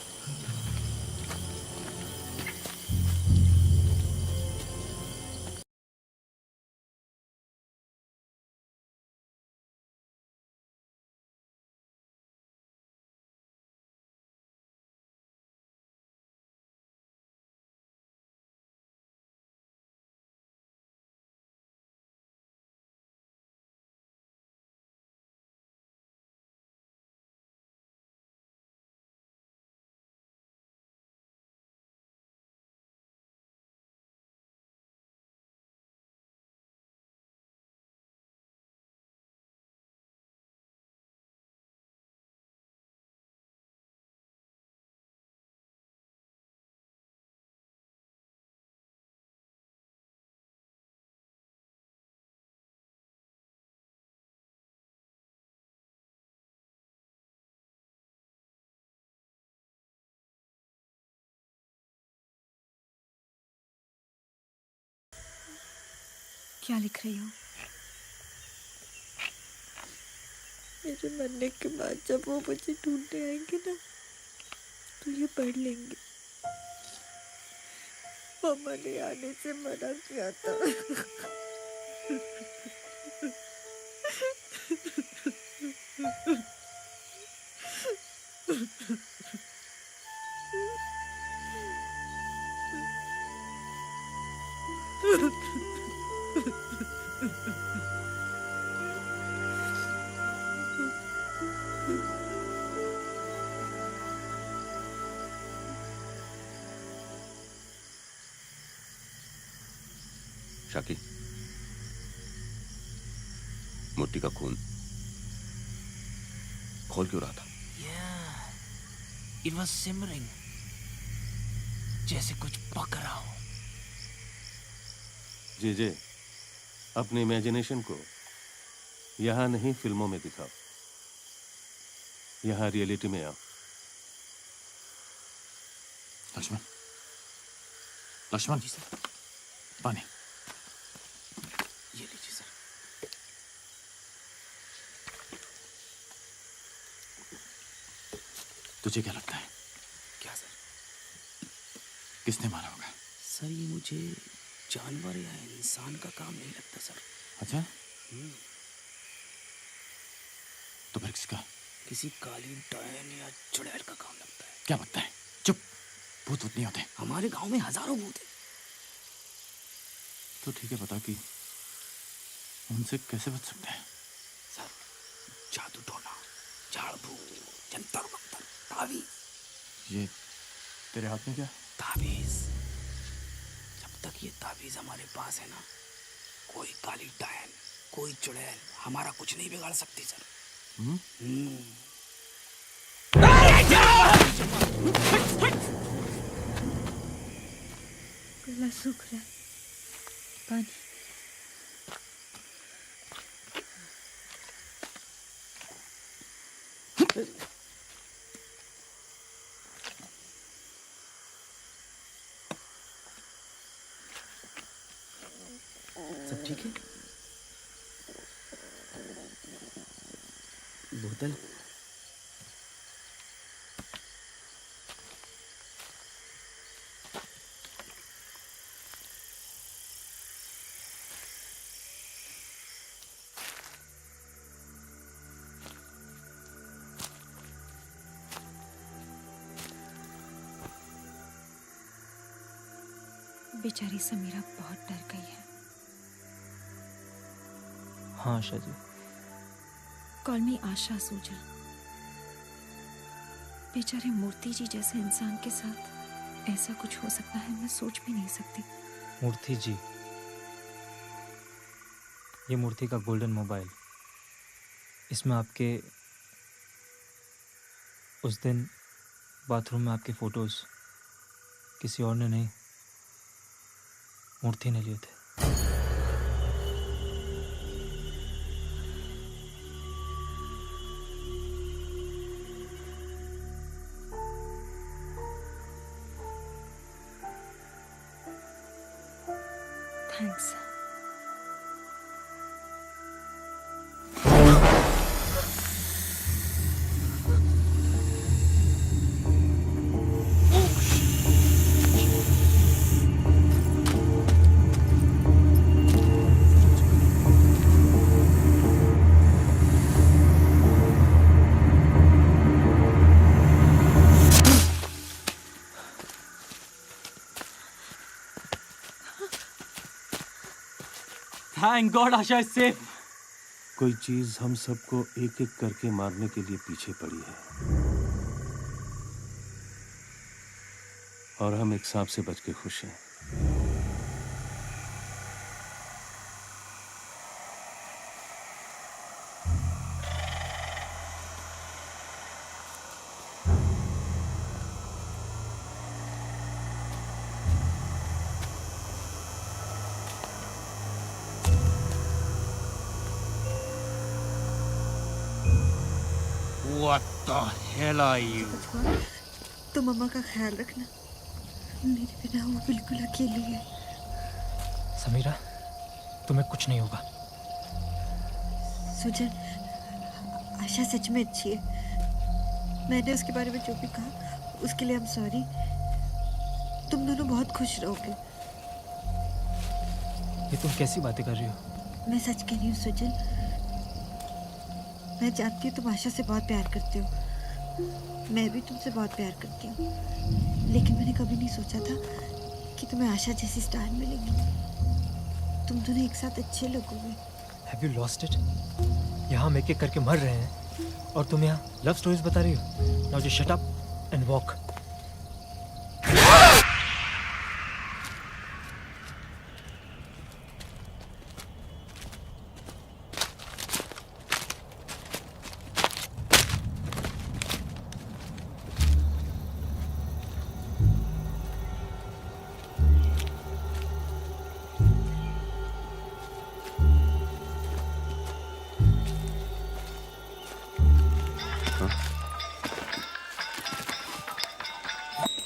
क्या लिख रही हो? मेरे मरने के बाद जब वो मुझे ढूंढने आएंगे ना, तो ये पढ़ लेंगे। मम्मा ने आने से मना किया था। शाकी, मूर्ति का खून खोल क्यों रहा था? It was simmering, जैसे कुछ पक रहा हो। जे अपने इमेजिनेशन को यहाँ नहीं फिल्मों में दिखाओ, यहाँ रियलिटी में आओ। लक्ष्मण जी सर। पानी। ये लीजिए सर। तुझे क्या लगता है क्या सर? किसने मारा होगा? सर ये मुझे जानवर या इंसान का काम नहीं लगता सर। अच्छा, तो फिर किसका? किसी काली डायन या चुड़ैल का काम लगता है। क्या लगता है? चुप, भूत नहीं होते। हमारे गांव में हजारों भूत हैं। तो ठीक है, बता कि उनसे कैसे बच सकते हैं? सर, जादू टोना, झाड़ फूक, जंतर मंतर, ताबीज। ये तेरे हाथ में क्या? ताबीज। जब तक ये ताबीज हमारे पास है ना, कोई काली डायन, कोई चुड़ैल हमारा कुछ नहीं बिगाड़ सकती सर। गला सूख रहा है। पानी। सब ठीक है? बोतल? बेचारी समीरा बहुत डर गई है। हाँ आशा जी। कॉल मी आशा सूजन। बेचारे मूर्ति जी जैसे इंसान के साथ ऐसा कुछ हो सकता है, मैं सोच भी नहीं सकती। मूर्ति जी, ये मूर्ति का गोल्डन मोबाइल, इसमें आपके उस दिन बाथरूम में आपके फोटोज किसी और ने नहीं, मूर्ति ने लिए थे। Thanks. Thank God Asha is safe. कोई चीज हम सबको एक एक करके मारने के लिए पीछे पड़ी है, और हम एक सांप से बच के खुश हैं। What the hell are you? तो मम्मा का ख्याल रखना, मेरे बिना वो बिल्कुल अकेली है। समीरा, तुम्हें कुछ नहीं होगा। सुजन, आशा सच में अच्छी है। मैंने उसके बारे में जो भी कहा उसके लिए I'm sorry। तुम दोनों बहुत खुश रहोगे। ये तुम कैसी बातें कर रही हो? मैं सच कह रही हूँ सुजन, मैं जानती हूँ तुम आशा से बहुत प्यार करते हो, मैं भी तुमसे बहुत प्यार करती हूँ, लेकिन मैंने कभी नहीं सोचा था कि तुम्हें आशा जैसी स्टार मिलेगी। तुम दोनों एक साथ अच्छे लगोगे। Have you lost it? यहाँ हम एक एक करके मर रहे हैं और तुम यहाँ लव स्टोरीज बता रही हो। Now just shut up and walk.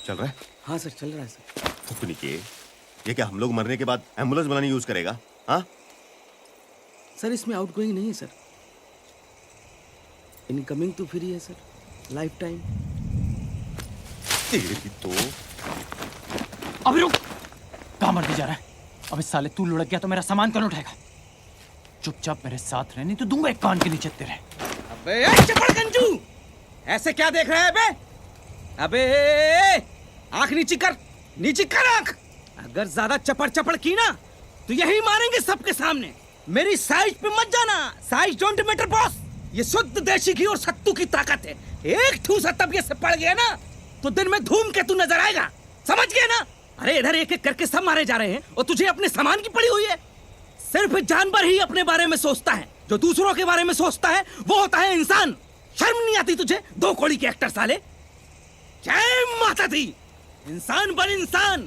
चल रहा है? हाँ सर, चल रहा है सर। फुकनी के, ये क्या हम लोग मरने के बाद एम्बुलेंस बनाने यूज करेगा? हाँ सर, इसमें आउटगोइंग नहीं है सर, इनकमिंग तो फ्री है सर, लाइफ टाइम। तेरी तो अभी रुक, कहाँ मरने जा रहा है? अब इस साले तू लुढ़क गया तो मेरा सामान कौन उठाएगा? चुपचाप मेरे साथ रह, नहीं तो दूंगा एक कान के नीचे तेरे। अबे चपड़ गंजू, ऐसे क्या देख रहा है बे? अबे आंख नीची कर आंख। अगर ज्यादा चपड़ चपड़ की ना तो यही मारेंगे सबके सामने। मेरी साइज पे मत जाना, साइज डोंट मैटर बॉस। ये शुद्ध देशी घी और सत्तू की ताकत है। एक ठूसा तब ये से पड़ गया ना तो दिन में धूमकेतु नजर आएगा, समझ गया ना? अरे इधर एक एक करके सब मारे जा रहे हैं और तुझे अपने सामान की पड़ी हुई है। सिर्फ जानवर ही अपने बारे में सोचता है, जो दूसरों के बारे में सोचता है वो होता है इंसान। शर्म नहीं आती तुझे? दो कौड़ी के एक्टर साले। जय माता दी, इंसान बन इंसान।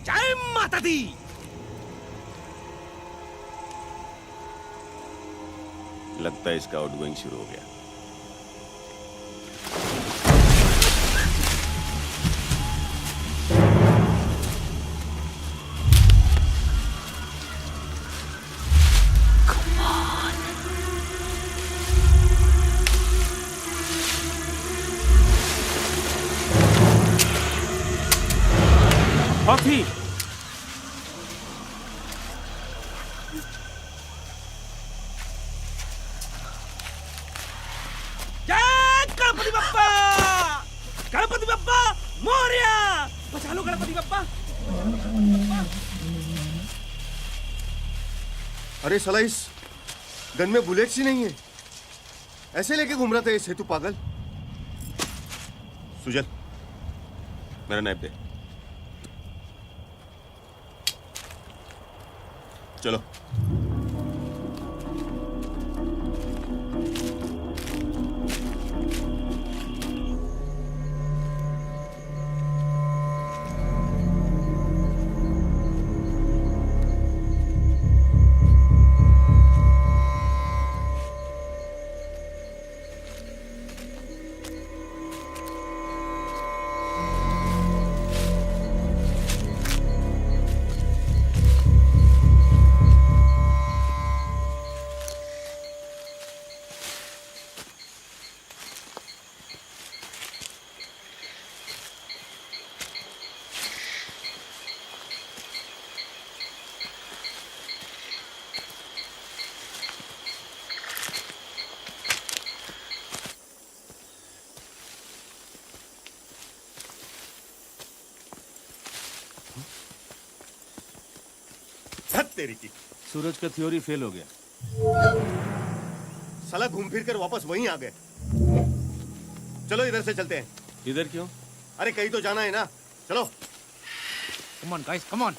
जय माता दी। लगता है इसका आउटगोइंग शुरू हो गया। हाथी। जय गणपति बप्पा, गणपति बप्पा मोरया। बचा लो गणपति बप्पा। अरे साला इस गन में बुलेट्स ही नहीं है, ऐसे लेके घूम रहा था ये सेतु पागल। सुजल, मेरा नाइफ दे। चलो। तेरी की सूरज का थ्योरी फेल हो गया। साला घूम फिर कर वापस वहीं आ गए। चलो इधर से चलते हैं। इधर क्यों? अरे कहीं तो जाना है ना, चलो। Come on guys, come on.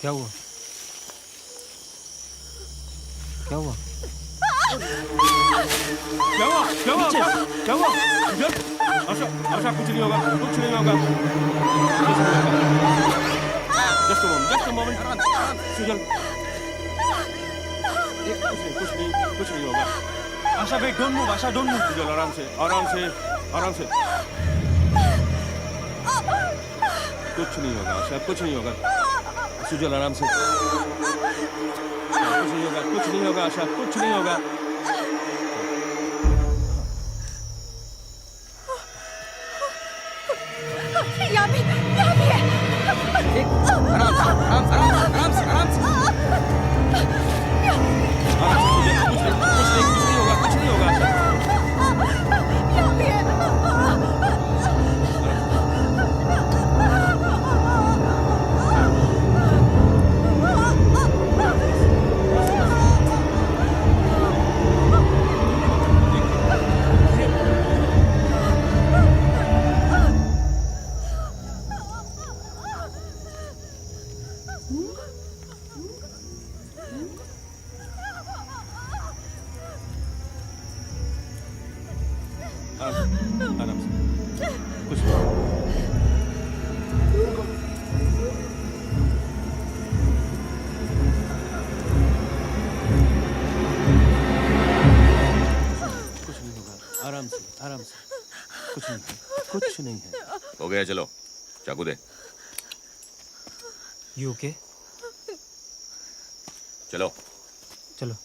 क्या हुआ? क्या हुआ? क्या हुआ? क्या हुआ? क्या हुआ? सुजल, आशा, आशा कुछ नहीं होगा, कुछ नहीं होगा। Just a moment, Sujal. कुछ नहीं होगा। Asha wait, don't move, Asha don't move. Sujal आराम से, आराम से, आराम से। कुछ नहीं होगा आशा, कुछ नहीं होगा। सुजल आराम से। कुछ नहीं होगा, कुछ नहीं होगा आशा, कुछ नहीं होगा। यहाँ भी है। आराम से, आराम से, आराम से। कुछ नहीं होगा, कुछ नहीं होगा आशा। यहाँ भी है। आराम से, कुछ नहीं। कुछ नहीं होगा, आराम से, आराम से। कुछ नहीं है, कुछ नहीं है। हो गया, चलो चाकू दे। You okay? चलो। चलो।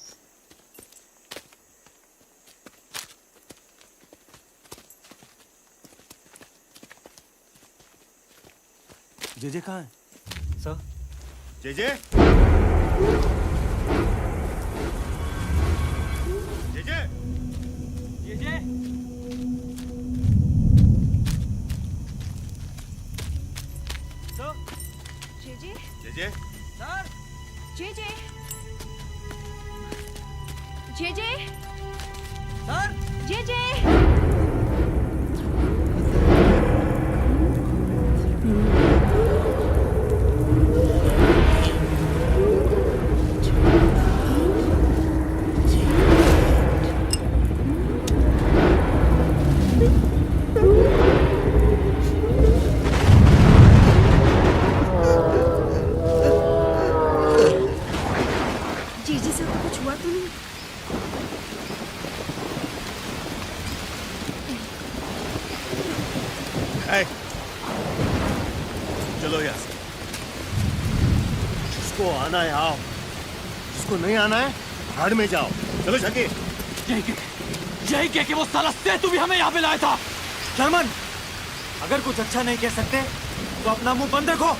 जेजे कहाँ है? Sir JJ JJ JJ sir JJ JJ sir JJ JJ sir JJ जीजी से कुछ हुआ तो नहीं? ए, चलो यहाँ से। जिसको आना है आओ, जिसको नहीं आना है भाड़ में जाओ। चलो झके। यही के वो साला सेतु भी हमें यहाँ पे लाया था। शर्मन, अगर कुछ अच्छा नहीं कह सकते तो अपना मुंह बंद रखो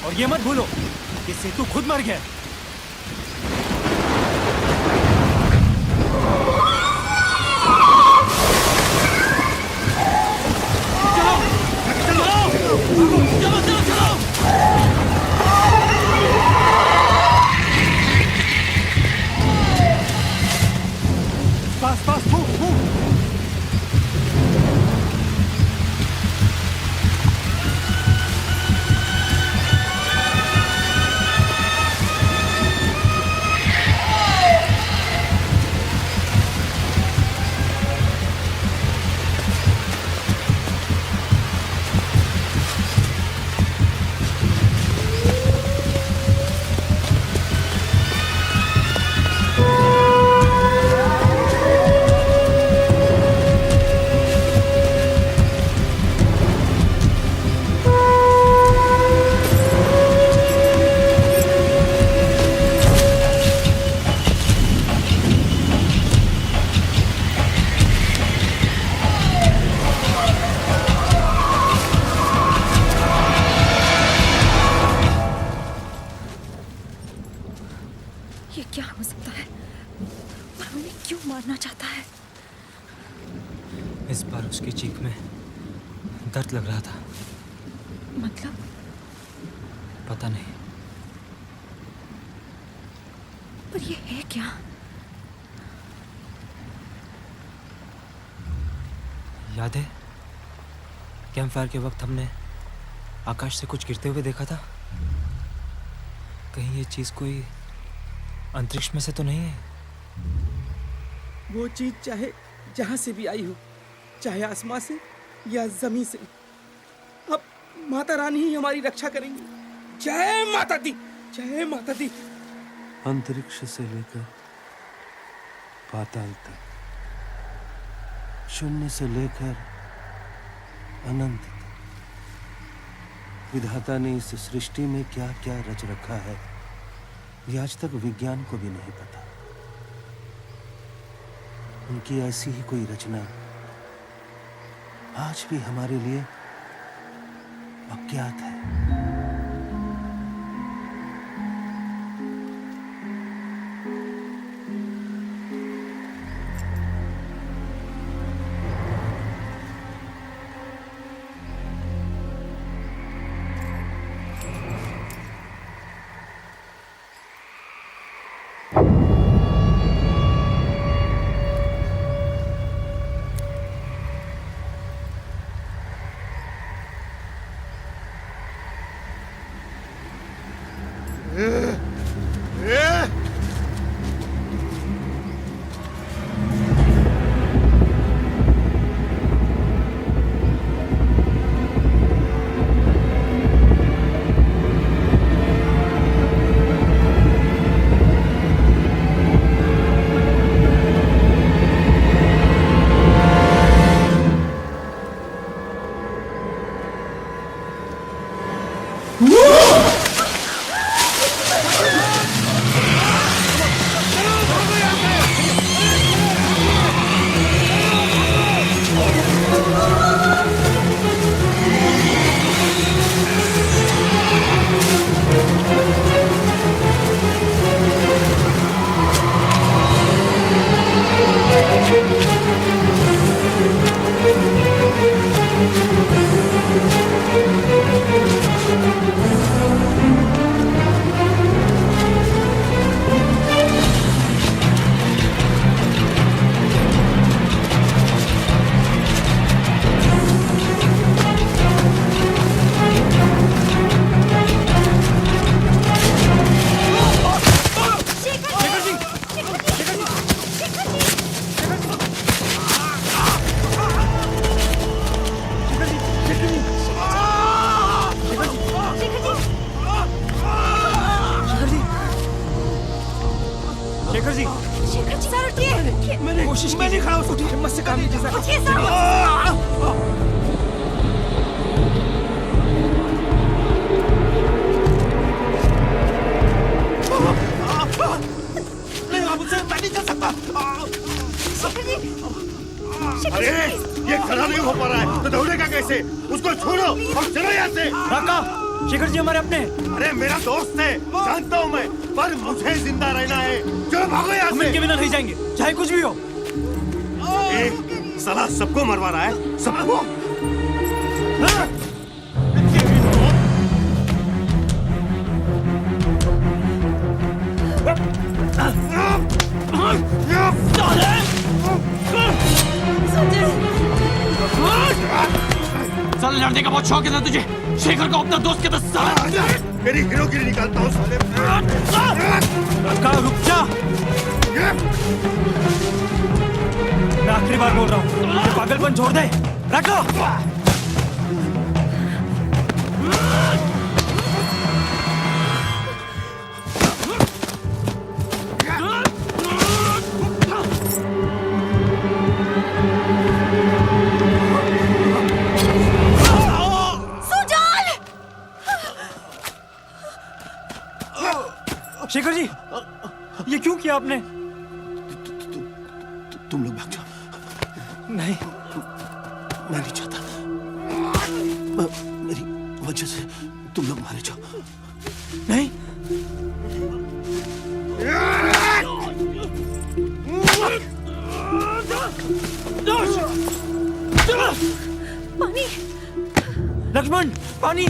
और ये मत भूलो कि सेतु खुद मर गया। Fast, fast, move, move. ये क्या हो सकता है? और हमें क्यों मारना चाहता है? इस बार उसकी चीख में दर्द लग रहा था। मतलब पता नहीं, पर ये है क्या? याद है कैंप फायर के वक्त हमने आकाश से कुछ गिरते हुए देखा था? कहीं ये चीज कोई अंतरिक्ष में से तो नहीं है? वो चीज चाहे जहां से भी आई हो, चाहे आसमां से या जमीन से, अब माता रानी ही हमारी रक्षा करेंगी। जय माता दी, जय माता दी। अंतरिक्ष से लेकर पाताल तक, शून्य से लेकर अनंत तक, विधाता ने इस सृष्टि में क्या क्या रच रखा है ये आज तक विज्ञान को भी नहीं पता। उनकी ऐसी ही कोई रचना आज भी हमारे लिए अज्ञात है। कोशिश कीजिए। खड़ा हो सकती हिम्मत से काम लीजिए सर। उठिए सर। नहीं आप मुझसे मैं नहीं चल सकता। शेखर जी, अरे ये खड़ा नहीं हो पा रहा है तो दौड़ेगा कैसे? उसको छोड़ो और चलो यहाँ से। राका, शेखर जी हमारे अपने। अरे मेरा दोस्त है, जानता हूँ मैं, पर मुझे जिंदा रहना है। चलो भागो यहाँ हम से। इनके बिना नहीं जाएंगे, चाहे कुछ भी हो। साला सबको मरवा रहा है, सबको। साले लड़ने का बहुत शौक है ना तुझे? शेखर को अपना दोस्त कहता साला। मेरी हीरोगिरी निकालता हूँ साले। राका रुक जा। मैं आखिरी बार बोल रहा हूँ, ये पागलपन छोड़ दे। राका। शेखर जी, ये क्यों किया आपने? तुम लोग भाग जाओ। नहीं, मैं नहीं चाहता मेरी वजह से तुम लोग मारे जाओ। नहीं। पानी। लक्ष्मण, पानी।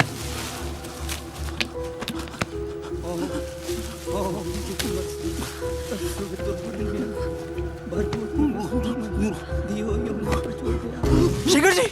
शेखर जी,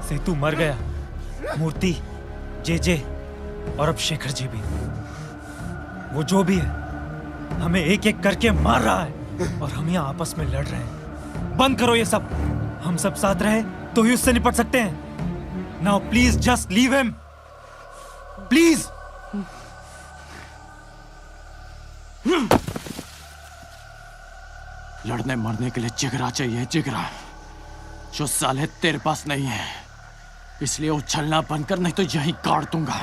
सेतु मर गया, मूर्ति, जे और अब शेखर जी भी। वो जो भी है हमें एक एक करके मार रहा है और हम यहाँ आपस में लड़ रहे हैं। बंद करो ये सब। हम सब साथ रहे तो ही उससे निपट सकते हैं। Now please just leave him, please. लड़ने मरने के लिए जिगरा चाहिए, जिगरा, जो साले तेरे पास नहीं है। इसलिए उछलना बंद कर, नहीं तो यहीं काट दूंगा,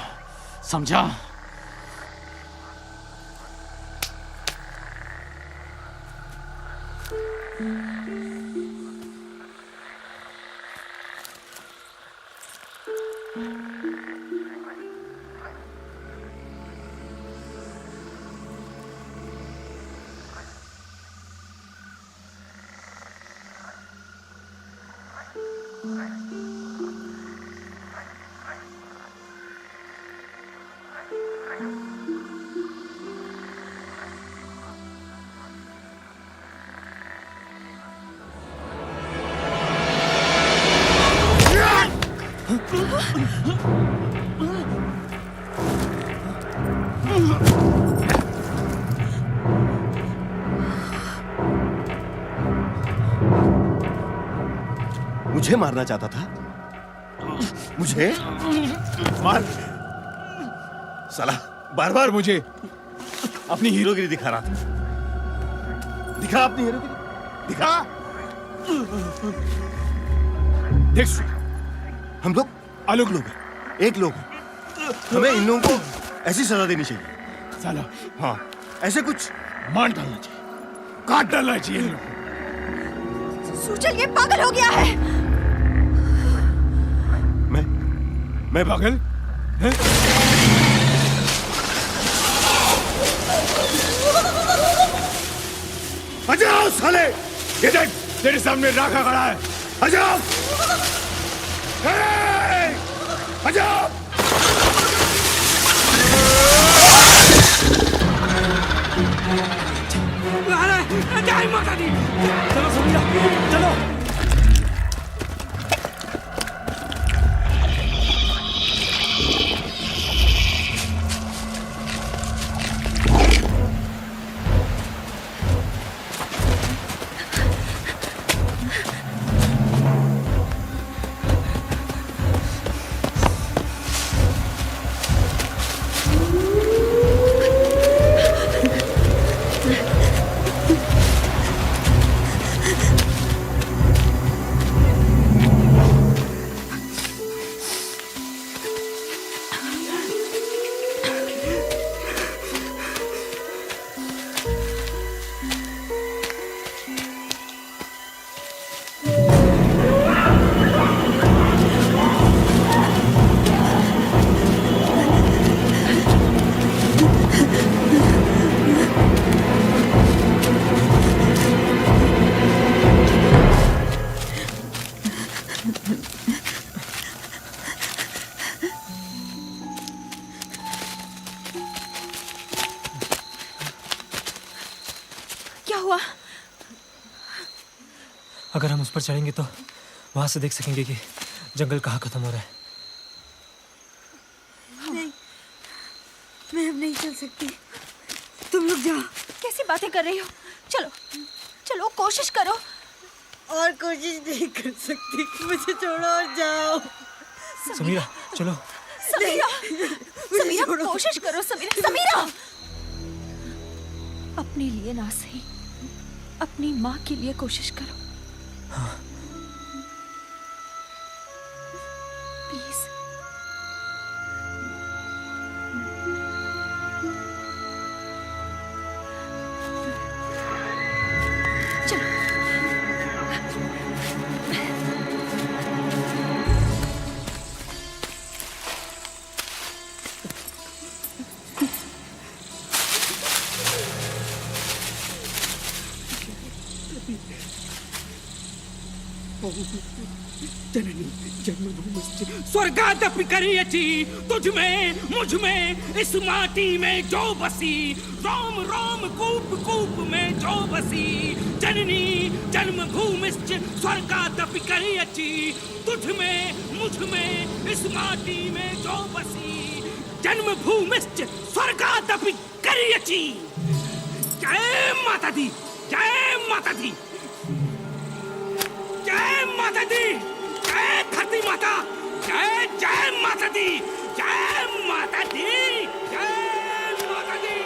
समझा? मुझे मारना चाहता था? मुझे मार। साला बार बार मुझे अपनी हीरोगिरी दिखा रहा था। दिखा अपनी हीरोगिरी, दिखा। देख, हम लोग अलग लोग हैं, एक लोग हैं। हमें इन लोगों को ऐसी सजा देनी चाहिए। साला हाँ, ऐसे कुछ मार डालना चाहिए, काट डालना चाहिए। सुचल ये पागल हो गया है। मैं पागल? आ जाओ साले, ये देख तेरे सामने राखा खड़ा है। आ जाओ, आ जाओ। जय माता दी। चलो समीरा चलो। क्या हुआ? अगर हम उस पर चढ़ेंगे तो वहां से देख सकेंगे कि जंगल कहाँ खत्म हो रहा है। नहीं, मैं अब नहीं चल सकती। तुम लोग जाओ। कैसी बातें कर रही हो? चलो चलो कोशिश करो। और कोशिश नहीं कर सकती, मुझे छोड़ो और जाओ। समीरा चलो। समीरा समीरा कोशिश करो। समीरा समीरा अपने लिए ना सही, अपनी माँ के लिए कोशिश करो। हाँ। प्लीज। चलो। जननी जन्मभूमिश्च स्वर्गादपि करियचि तुझ में मुझ में इस माटी में जो बसी रोम रोम कूप कूप में जो बसी जननी जन्मभूमिश्च स्वर्गादपि करियचि तुझ में मुझ में इस माटी में जो बसी जन्मभूमिश्च स्वर्गादपि करियचि। जय माता दी, जय माता दी, जय माता दी, जय धरती माता, जय जय माता दी, जय माता दी, जय माता दी।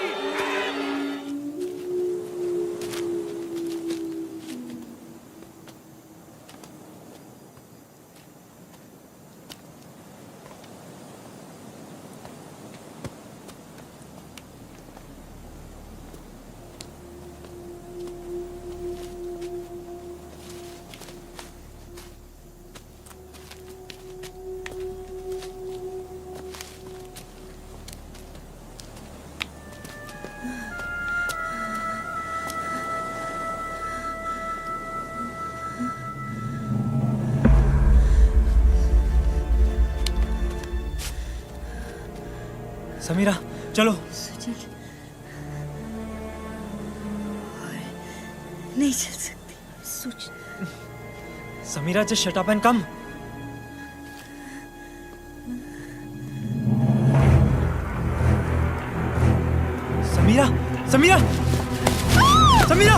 समीरा चलो। सुजीत, नहीं चल सकती। Sujit. Samira just shut up and come. Samira Samira Samira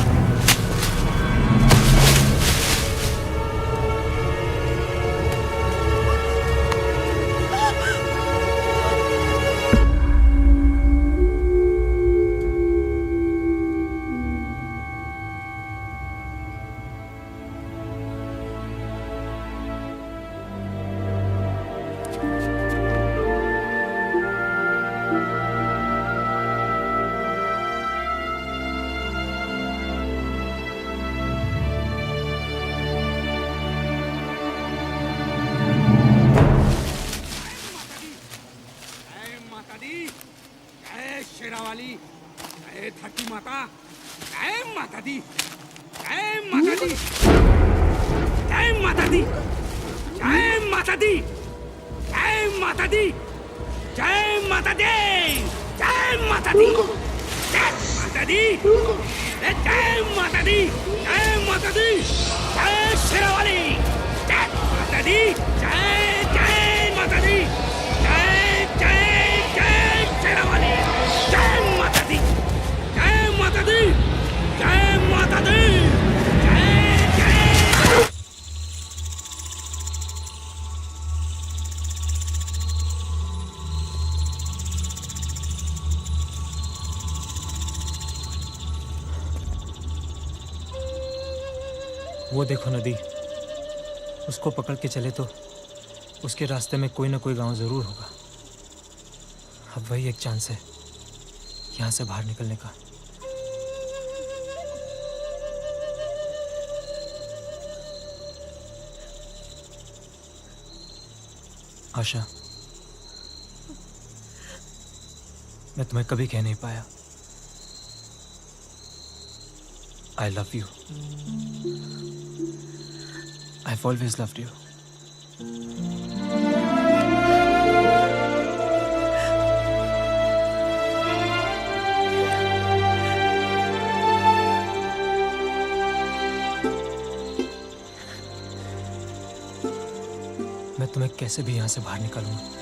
Sherawali, जय धरती माता, जय माता दी, जय माता दी, जय माता दी, जय माता दी, जय माता दी, जय माता दी, जय माता दी, जय माता माता दी, जय माता दी, जय माता दी, जय शेरावाली, जय माता दी, जय माता दी, जय शेरावाली, जय माता दी, जय माता दी, जय माता दी, वो देखो नदी, उसको पकड़ के चले तो उसके रास्ते में कोई ना कोई गांव जरूर होगा। अब वही एक चांस है यहाँ से बाहर निकलने का। आशा, मैं तुम्हें कभी कह नहीं पाया, I love you. I've always loved you. मैं तुम्हें कैसे भी यहाँ से बाहर निकालूंगा।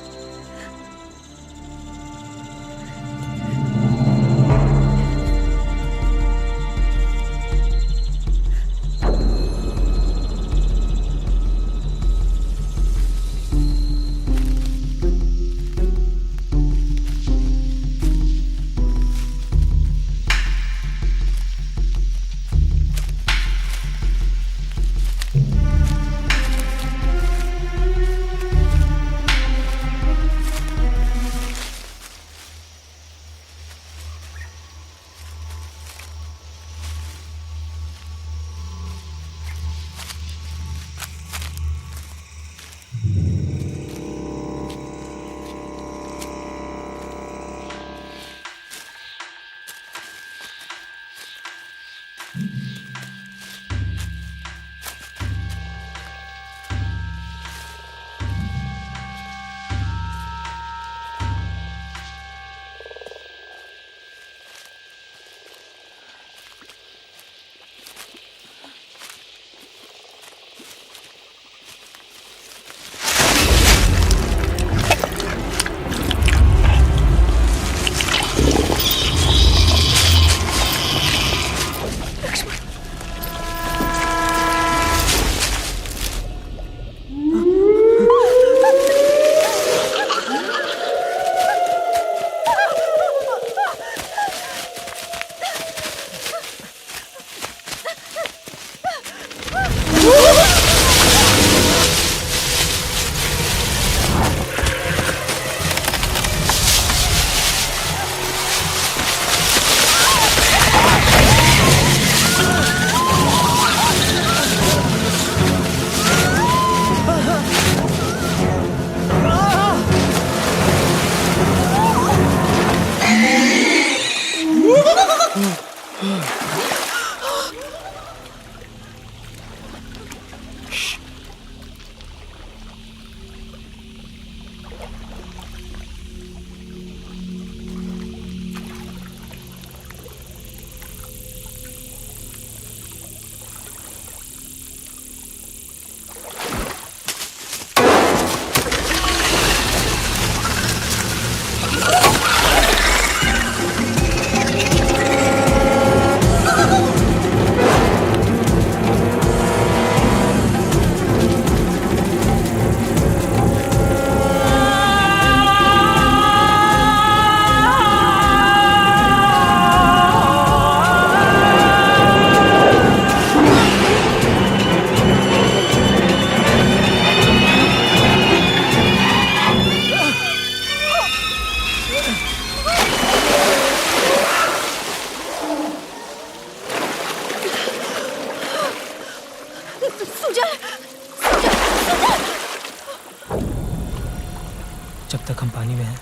जब तक हम पानी में हैं,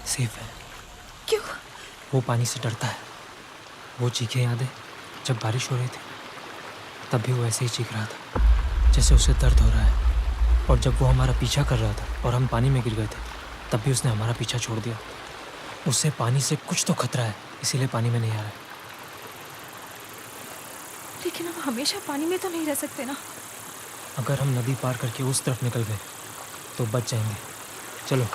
सेफ है। क्यों? वो पानी से डरता है। वो चीखें याद है जब बारिश हो रही थी, तब भी वो ऐसे ही चीख रहा था जैसे उसे दर्द हो रहा है। और जब वो हमारा पीछा कर रहा था और हम पानी में गिर गए थे, तब भी उसने हमारा पीछा छोड़ दिया। उससे पानी से कुछ तो खतरा है, इसीलिए पानी में नहीं आ रहा है। लेकिन हम हमेशा पानी में तो नहीं रह सकते ना। अगर हम नदी पार करके उस तरफ निकल गए तो बच जाएंगे। चलो।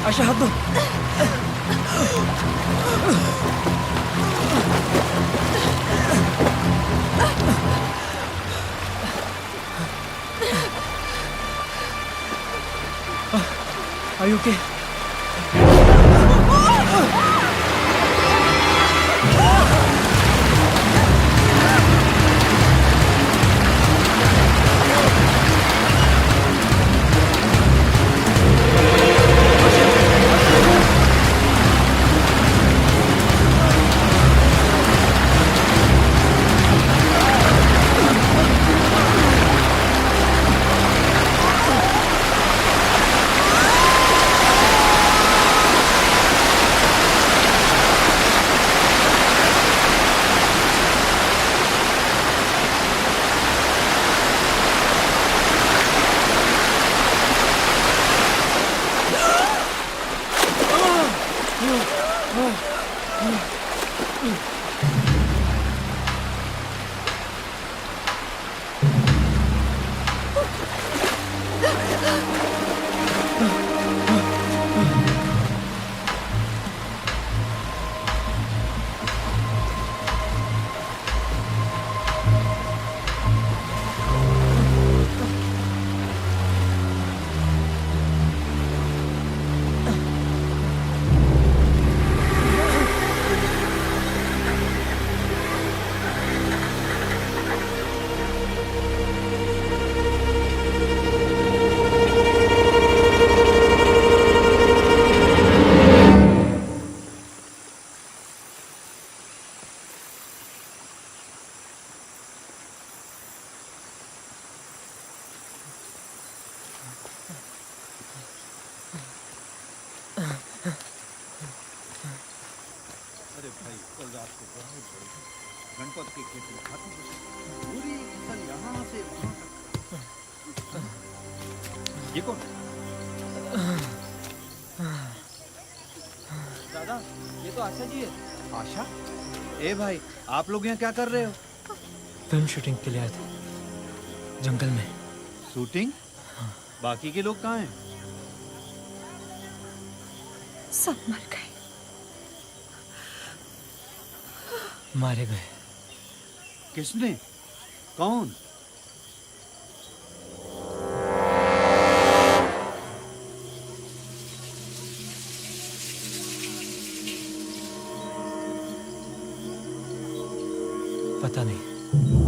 आशा हाथ दो। Are you okay? गणपत के खेत में खाती पूरी फसल यहाँ से वहाँ तक। ये कौन? दादा, ये तो आशा जी है। आशा? ए भाई, आप लोग यहाँ क्या कर रहे हो? फिल्म शूटिंग के लिए आए थे जंगल में। शूटिंग? बाकी के लोग कहाँ हैं? सब मर गए। मारे गए। किसने? कौन? पता नहीं।